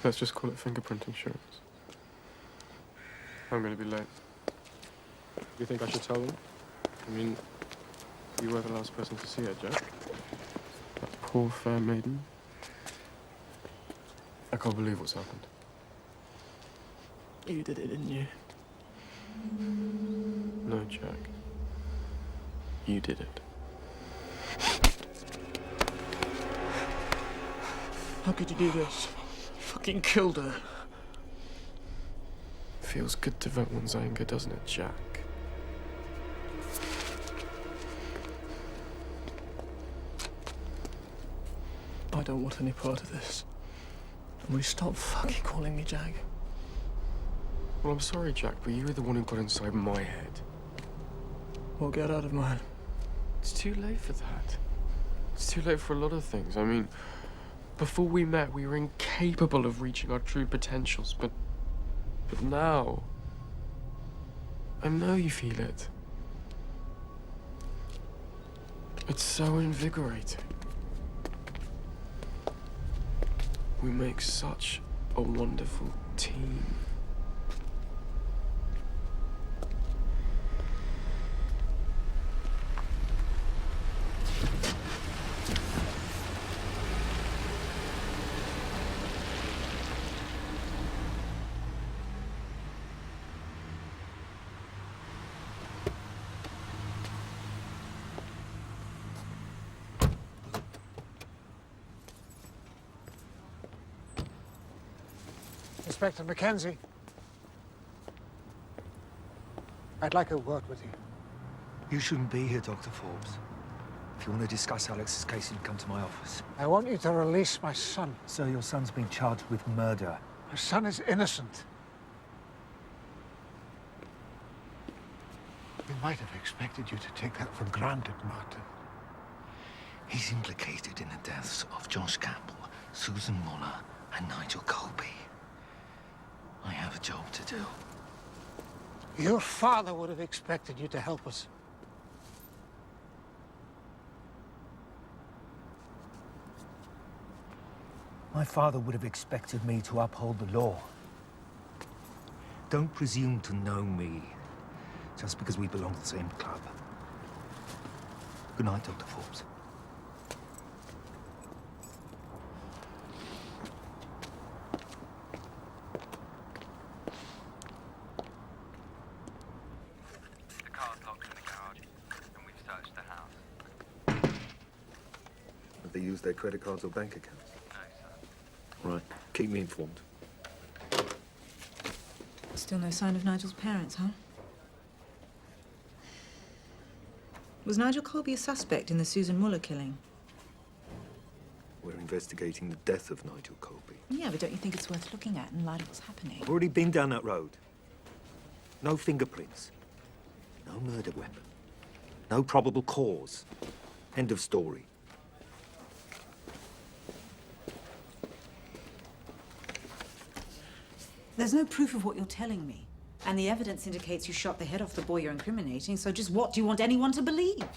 Let's just call it fingerprint insurance. I'm going to be late. Do you think I should tell them? I mean, You were the last person to see her, Jack. That poor fair maiden. I can't believe what's happened. You did it, didn't you? No, Jack. You did it. How could you do this? You fucking killed her. Feels good to vent one's anger, doesn't it, Jack? I don't want any part of this. And will you stop fucking calling me Jack? Well, I'm sorry, Jack, but you were the one who got inside my head. Well, get out of mine. It's too late for that. It's too late for a lot of things. I mean, before we met, we were incapable of reaching our true potentials, but now, I know you feel it. It's so invigorating. We make such a wonderful team. Inspector Mackenzie. I'd like a word with you. You shouldn't be here, Dr. Forbes. If you want to discuss Alex's case, you can come to my office. I want you to release my son. Sir, your son's been charged with murder. My son is innocent. We might have expected you to take that for granted, Martin. He's implicated in the deaths of Josh Campbell, Susan Muller, and Nigel Colby. I have a job to do. Your father would have expected you to help us. My father would have expected me to uphold the law. Don't presume to know me just because we belong to the same club. Good night, Dr. Forbes. The car's locked in the garage, and we've searched the house. Have they used their credit cards or bank accounts? No, sir. Right. Keep me informed. Still no sign of Nigel's parents, huh? Was Nigel Colby a suspect in the Susan Muller killing? We're investigating the death of Nigel Colby. Yeah, but don't you think it's worth looking at in light of what's happening? I've already been down that road. No fingerprints. No murder weapon. No probable cause. End of story. There's no proof of what you're telling me. And the evidence indicates you shot the head off the boy you're incriminating, so just what do you want anyone to believe?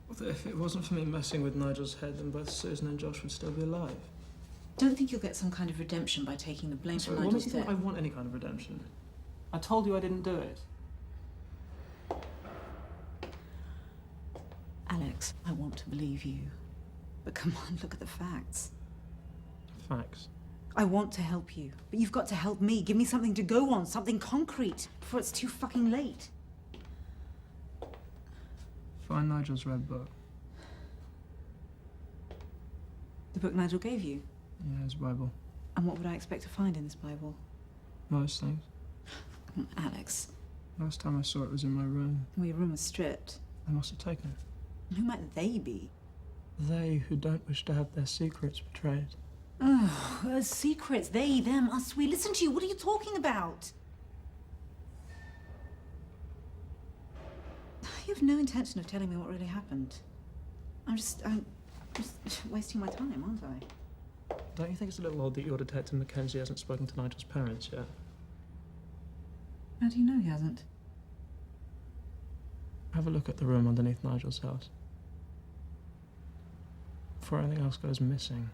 Well, if it wasn't for me messing with Nigel's head, then both Susan and Josh would still be alive. Don't think you'll get some kind of redemption by taking the blame for What Nigel's makes you think death. I want any kind of redemption? I told you I didn't do it. Alex, I want to believe you. But come on, look at the facts. Facts. I want to help you, but you've got to help me. Give me something to go on, something concrete, before it's too fucking late. Find Nigel's red book. The book Nigel gave you? Yeah, his Bible. And what would I expect to find in this Bible? Most things. Alex. Last time I saw it was in my room. Well, your room was stripped. They must have taken it. Who might they be? They who don't wish to have their secrets betrayed. Oh, secrets. They, them, us, we. Listen to you. What are you talking about? You have no intention of telling me what really happened. I'm just wasting my time, aren't I? Don't you think it's a little odd that your detective Mackenzie hasn't spoken to Nigel's parents yet? How do you know he hasn't? Have a look at the room underneath Nigel's house. Before anything else goes missing.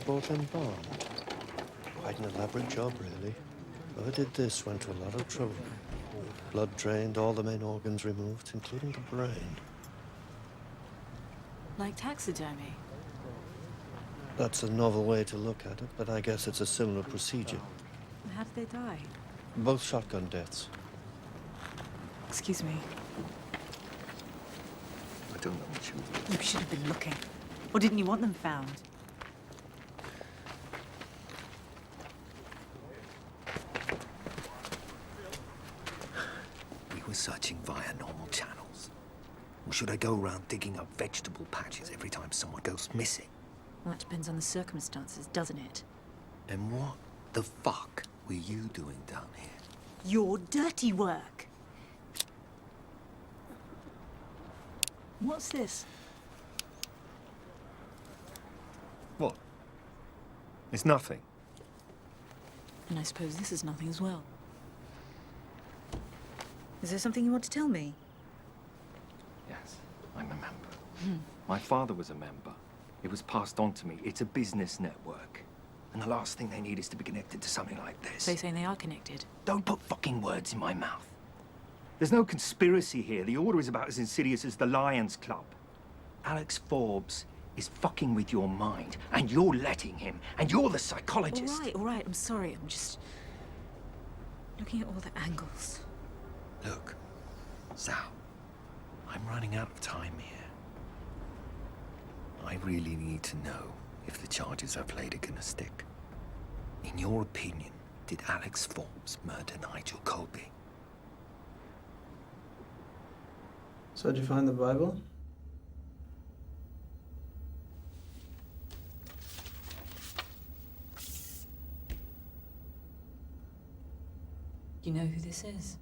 bought and barn. Quite an elaborate job, really. Whoever did this went to a lot of trouble. Blood drained, all the main organs removed, including the brain. Like taxidermy? That's a novel way to look at it, but I guess it's a similar procedure. How did they die? Both shotgun deaths. Excuse me. I don't know what you... You should have been looking. Or didn't you want them found? We were searching via normal channels. Or should I go around digging up vegetable patches every time someone goes missing? Well, that depends on the circumstances, doesn't it? And what the fuck were you doing down here? Your dirty work. What's this? What? It's nothing. And I suppose this is nothing as well. Is there something you want to tell me? Yes, I'm a member. My father was a member. It was passed on to me. It's a business network. And the last thing they need is to be connected to something like this. So you're saying they are connected? Don't put fucking words in my mouth. There's no conspiracy here. The Order is about as insidious as the Lions Club. Alex Forbes is fucking with your mind, and you're letting him, and you're the psychologist. All right, I'm sorry. I'm just looking at all the angles. Look, Sal, I'm running out of time here. I really need to know if the charges I've laid are gonna stick. In your opinion, did Alex Forbes murder Nigel Colby? So did you find the Bible? You know who this is?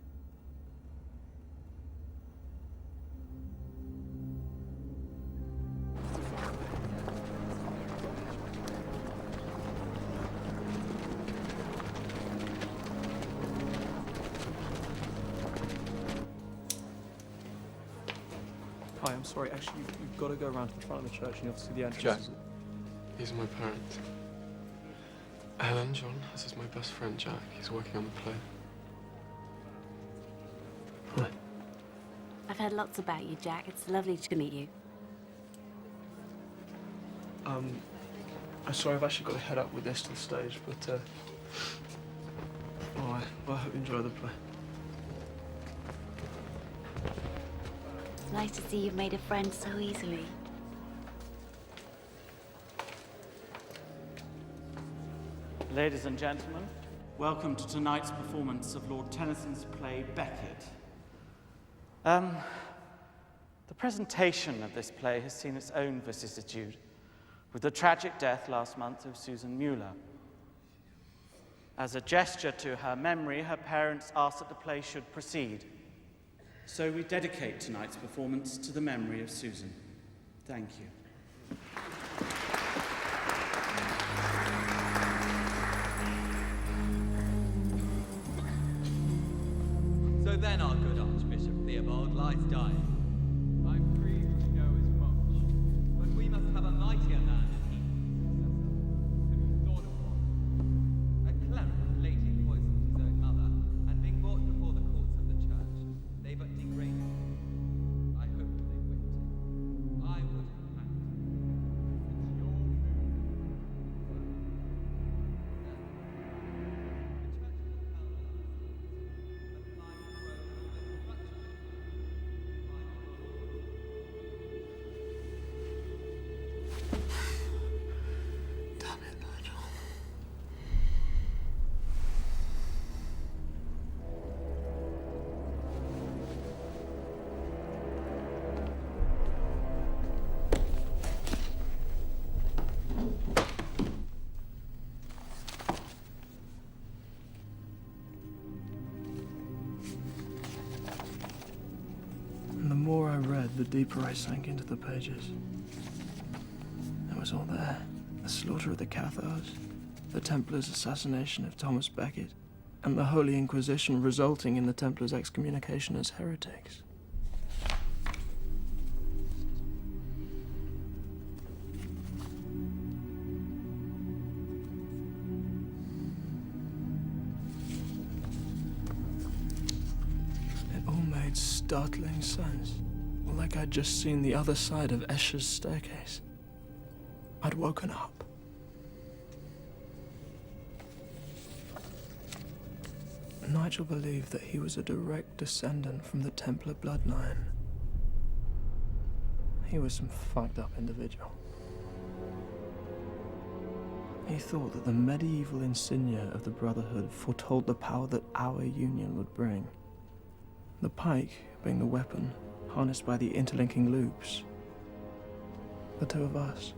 Hi, I'm sorry. Actually, you've got to go around to the front of the church and you'll see the entrance. Jack, these are my parents. Helen, John, this is my best friend, Jack. He's working on the play. Hi. I've heard lots about you, Jack. It's lovely to meet you. I'm sorry, I've actually got to head up with this to the stage, but, well, I hope you enjoy the play. It's nice to see you've made a friend so easily. Ladies and gentlemen, welcome to tonight's performance of Lord Tennyson's play Becket. The presentation of this play has seen its own vicissitude, with the tragic death last month of Susan Mueller. As a gesture to her memory, her parents asked that the play should proceed. So we dedicate tonight's performance to the memory of Susan. Thank you. So then our good Archbishop Theobald lies dying. I'm grieved to know as much, but we must have a mightier man than he, who thought of one. A cleric lately poisoned his own mother, and being brought before the courts of the church, they but degraded him. I hope they whipped him. I would have hanged him. It's your Damn it, Nigel. And the more I read, the deeper I sank into the pages. It was all there. The slaughter of the Cathars, the Templars' assassination of Thomas Becket, and the Holy Inquisition resulting in the Templars' excommunication as heretics. startling sense, like I'd just seen the other side of Escher's staircase. I'd woken up. Nigel believed that he was a direct descendant from the Templar bloodline. He was some fucked up individual. He thought that the medieval insignia of the Brotherhood foretold the power that our union would bring. The pike being the weapon, harnessed by the interlinking loops. The two of us.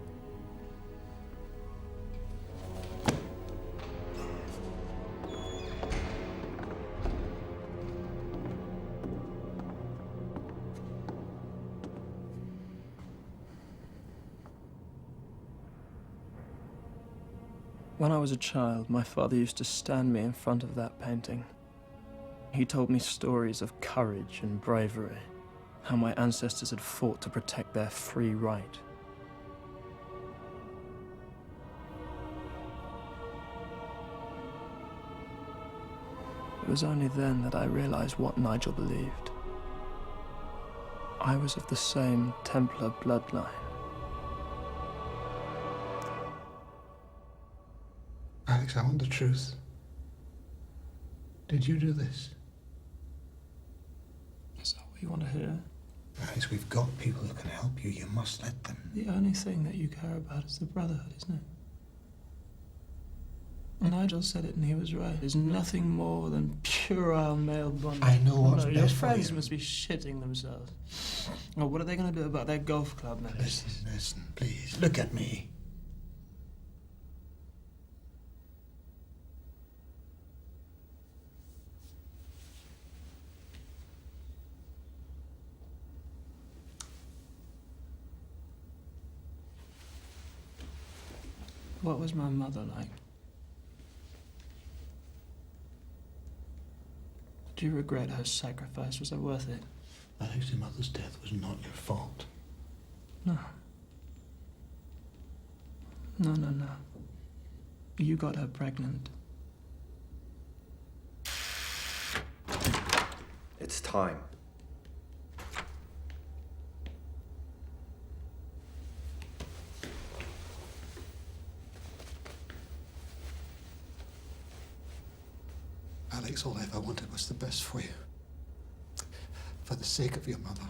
When I was a child, my father used to stand me in front of that painting. He told me stories of courage and bravery, how my ancestors had fought to protect their free right. It was only then that I realized what Nigel believed. I was of the same Templar bloodline. Alex, I want the truth. Did you do this? Is that what you want to hear? Alex, we've got people who can help you. You must let them. The only thing that you care about is the Brotherhood, isn't it? Nigel said it and he was right. There's nothing more than puerile male bondage. I know what's Your best for friends you. must be shitting themselves. Oh, what are they going to do about their golf club members? Listen, please. Look at me. What was my mother like? Do you regret her sacrifice? Was it worth it? Alex, your mother's death was not your fault. No. No. You got her pregnant. It's time. Alex, all I ever wanted was the best for you. For the sake of your mother.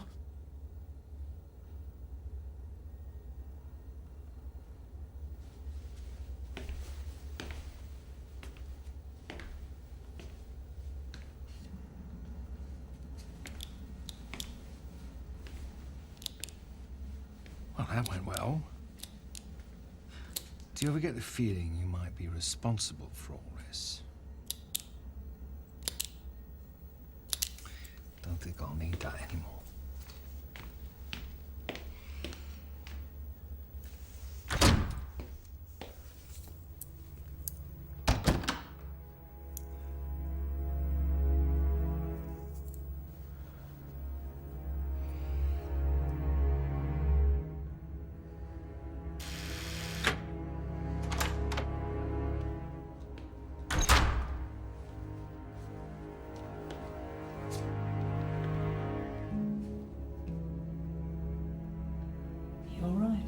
Well, that went well. Do you ever get the feeling you might be responsible for all this? Don't think I'll need that anymore. You all right?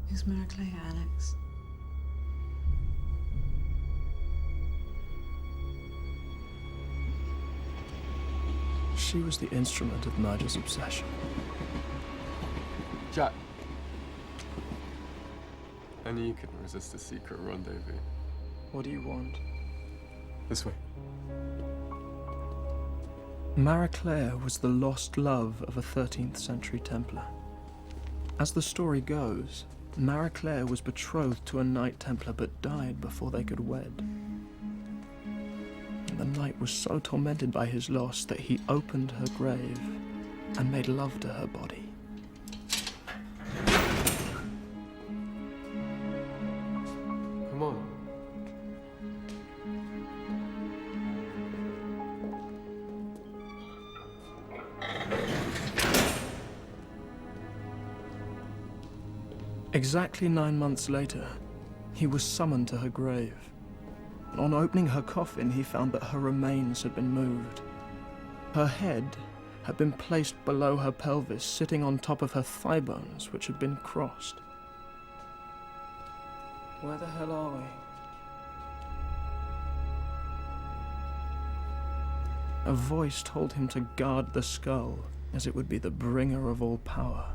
Who's Mariclea, Alex? She was the instrument of Nigel's obsession. Jack. Only you couldn't resist a secret rendezvous. What do you want? This way. Mariclea was the lost love of a 13th century Templar. As the story goes, Mariclea was betrothed to a Knight Templar but died before they could wed. And the Knight was so tormented by his loss that he opened her grave and made love to her body. Come on. Exactly 9 months later, he was summoned to her grave. On opening her coffin, he found that her remains had been moved. Her head had been placed below her pelvis, sitting on top of her thigh bones, which had been crossed. Where the hell are we? A voice told him to guard the skull, as it would be the bringer of all power.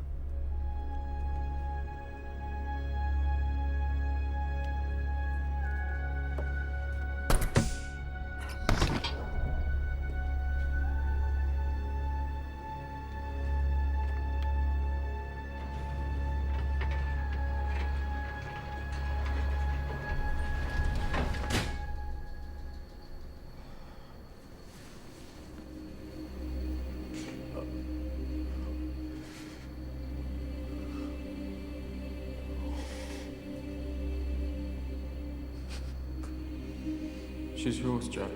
She's yours, Jack.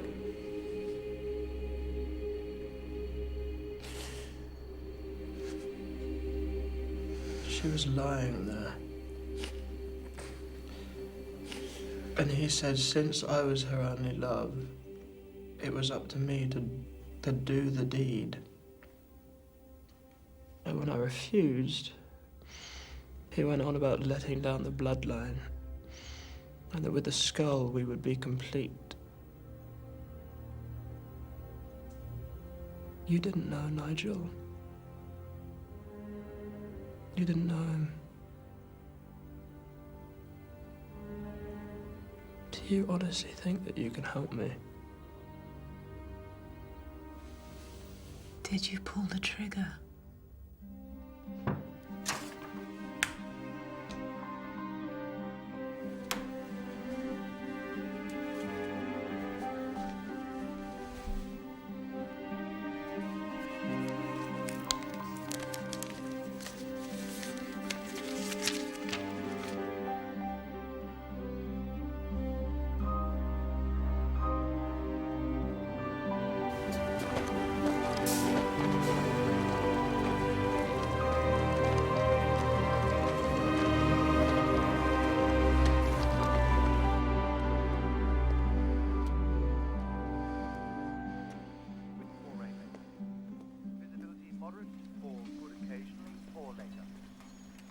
She was lying there. And he said since I was her only love, it was up to me to do the deed. And when I refused, he went on about letting down the bloodline, and that with the skull we would be complete. You didn't know Nigel. You didn't know him. Do you honestly think that you can help me? Did you pull the trigger?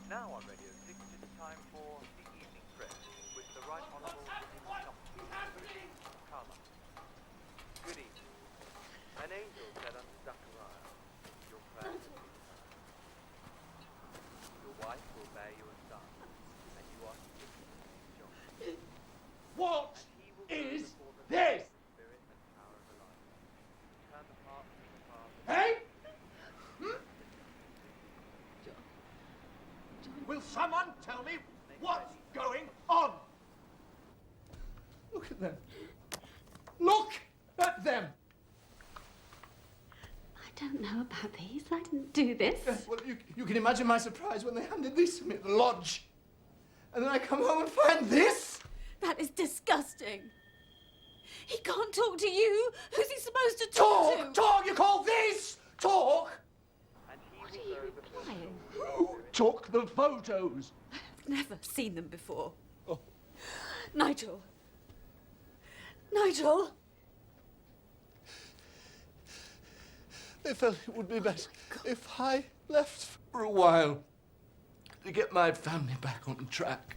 Now on Radio 6, it's time for the evening press with the Right Honourable Karma. Good evening. An angel said unto Zachariah, your prayer has been heard. Your wife will bear you a son, and you are to give him John. What And he will go is before the this? Spirit and power of Elijah. Turn the hearts of the fathers. Hey? Will someone tell me what's going on? Look at them. Look at them. I don't know about these. I didn't do this. Well, you can imagine my surprise when they handed this to me at the lodge. And then I come home and find this. That is disgusting. He can't talk to you. Who's he supposed to talk to? Talk! You call this talk? What are you implying? Who took the photos? I've never seen them before. Oh. Nigel. Nigel. They felt it would be best if I left for a while to get my family back on track.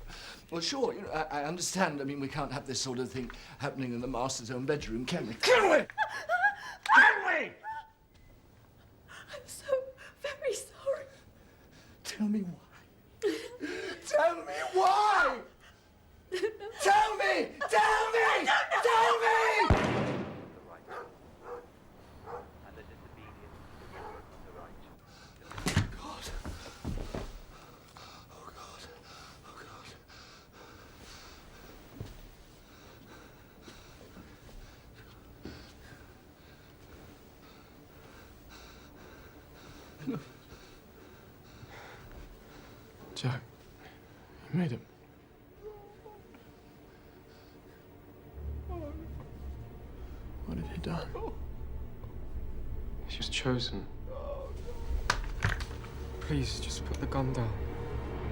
Well, sure, you know, I understand. I mean, we can't have this sort of thing happening in the master's own bedroom, can we? Can we? Can we? I'm so very sorry. Tell me why. Tell me why! Tell me! Tell me! Tell me! And the disobedience of the righteous. God. Oh, God. Oh, God. Jack, you made him. What have you done? She's chosen. Please, just put the gun down.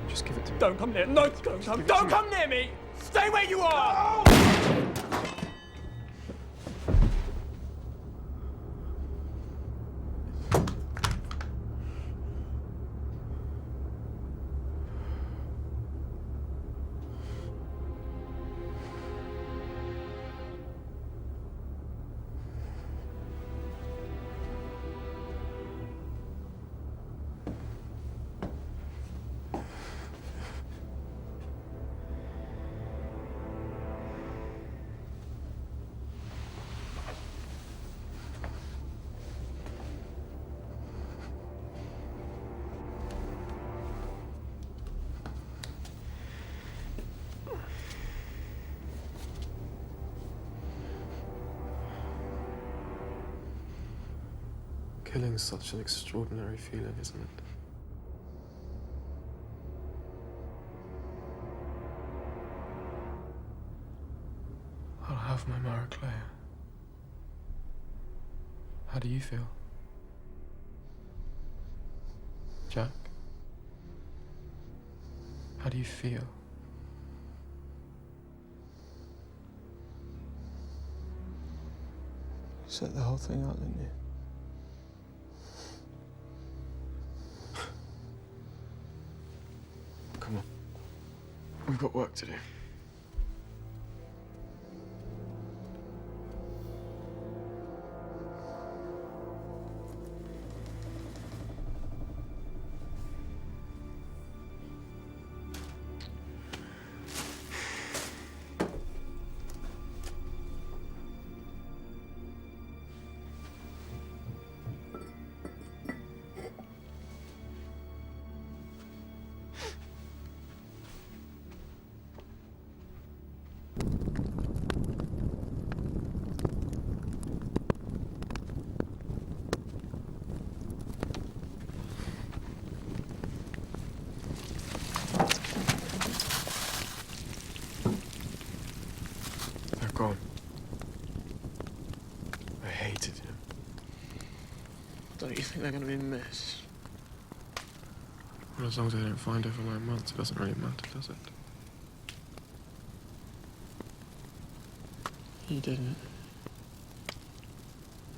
Just give it to me. Don't come near. No, don't come near me. Stay where you are. Killing's such an extraordinary feeling, isn't it? I'll have my Mara Claire. How do you feel? Jack? How do you feel? You set the whole thing up, didn't you? Come on. We've got work to do. They're gone. I hated him. Don't you think they're going to be missed? Well, as long as they don't find her for 9 months, it doesn't really matter, does it? You didn't.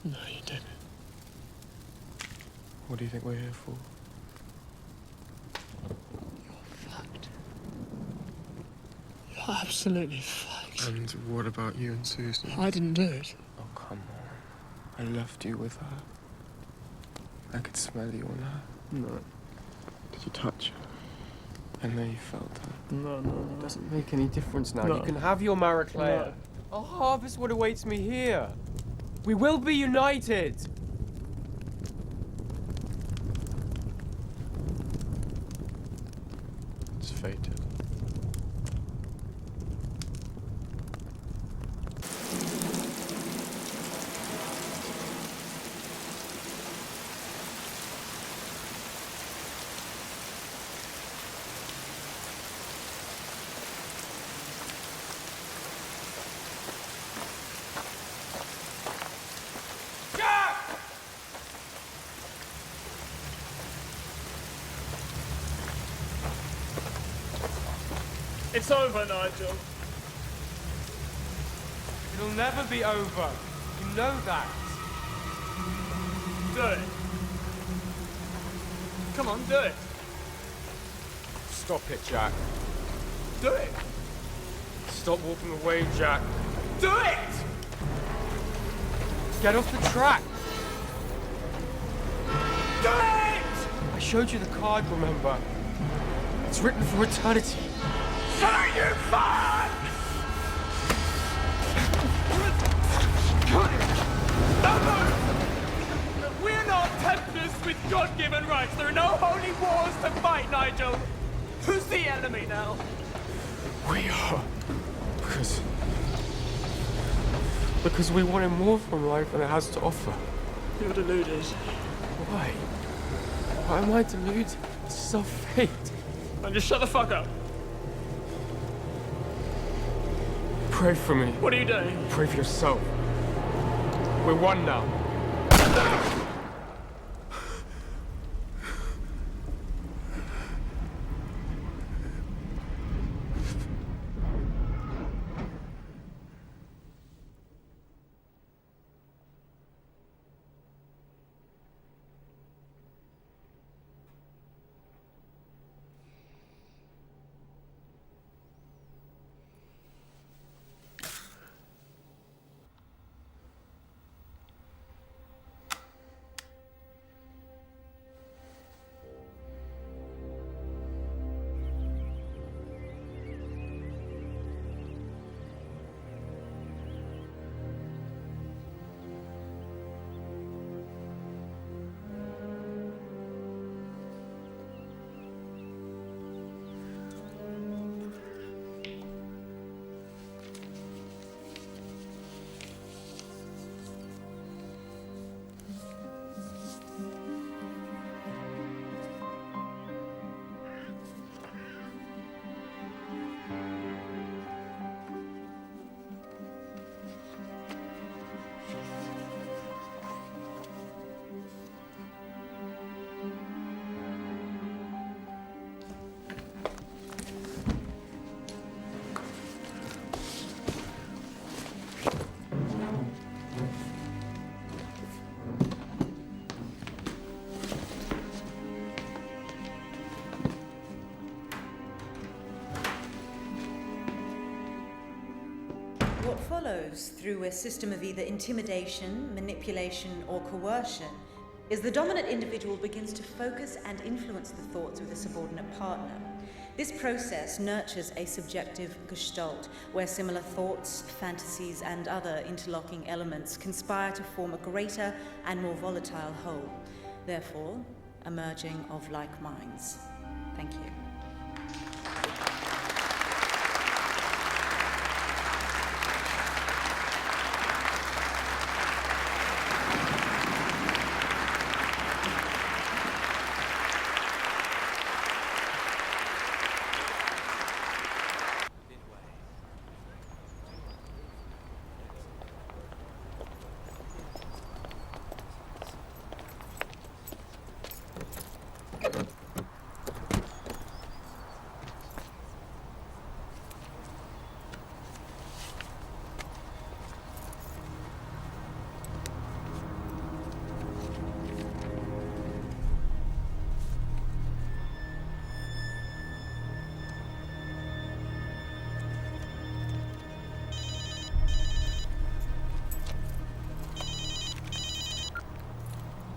No, you didn't. What do you think we're here for? You're fucked. You're absolutely fucked. And what about you and Susan? I didn't do it. Oh, come on. I left you with her. I could smell you on her. No. Did you touch her? And then you felt her. No. It doesn't make any difference now. No. You can have your Mara Claire. No. I'll harvest what awaits me here. We will be united. It's fated. It's over, Nigel. It'll never be over. You know that. Do it. Come on, do it. Stop it, Jack. Do it. Stop walking away, Jack. Do it! Get off the track. Do it! I showed you the card, remember? It's written for eternity. So you fun! We're not Templars with God-given rights. There are no holy wars to fight, Nigel. Who's the enemy now? We are. Because we wanted more from life than it has to offer. You're deluded. Why? Why am I deluded? This is our fate. And just shut the fuck up. Pray for me. What are you doing? Pray for yourself. We're one now. what follows through a system of either intimidation, manipulation, or coercion is the dominant individual begins to focus and influence the thoughts of the subordinate partner. This process nurtures a subjective gestalt, where similar thoughts, fantasies, and other interlocking elements conspire to form a greater and more volatile whole, therefore, a merging of like minds. Thank you.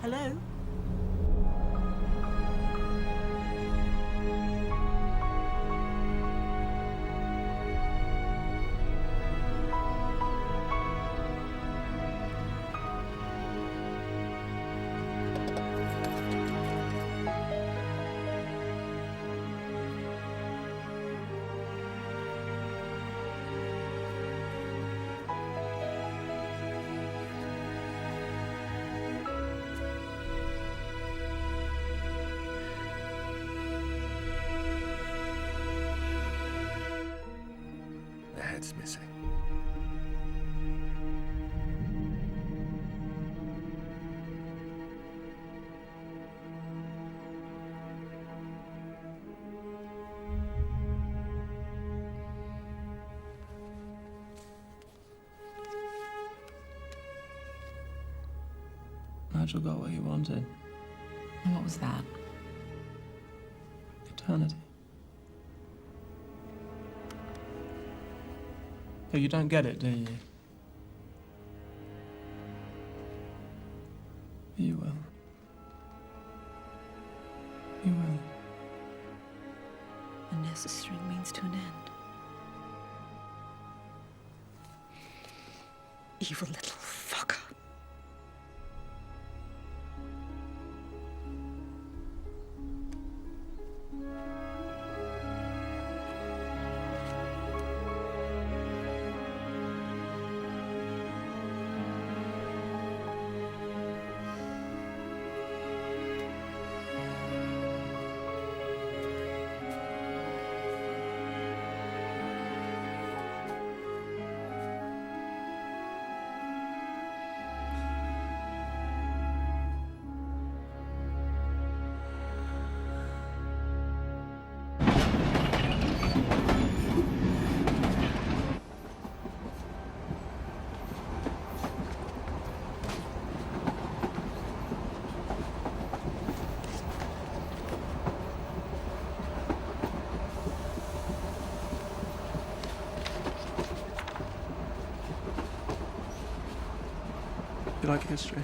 Hello? The head's missing. Nigel got what he wanted. And what was that? Eternity. Oh, you don't get it, do you? You will. You will. A necessary means to an end. Evil little fucker. You like history?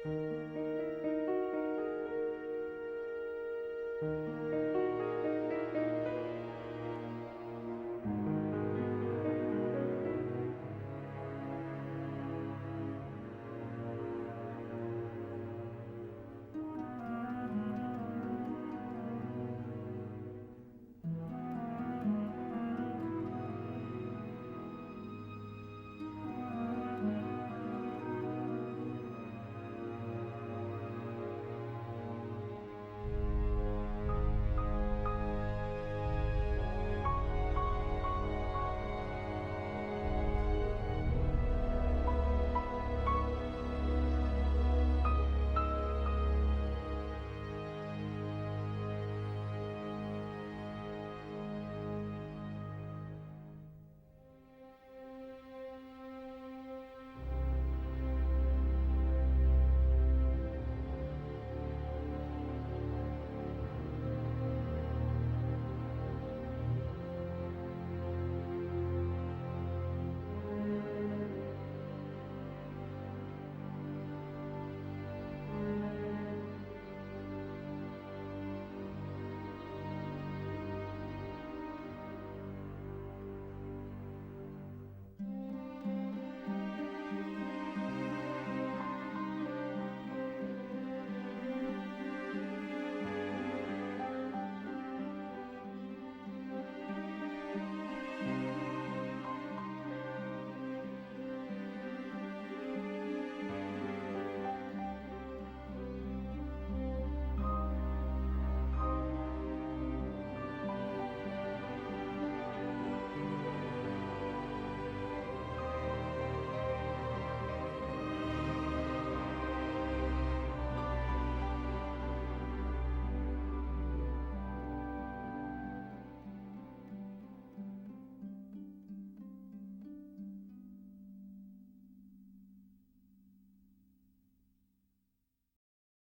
Thank you.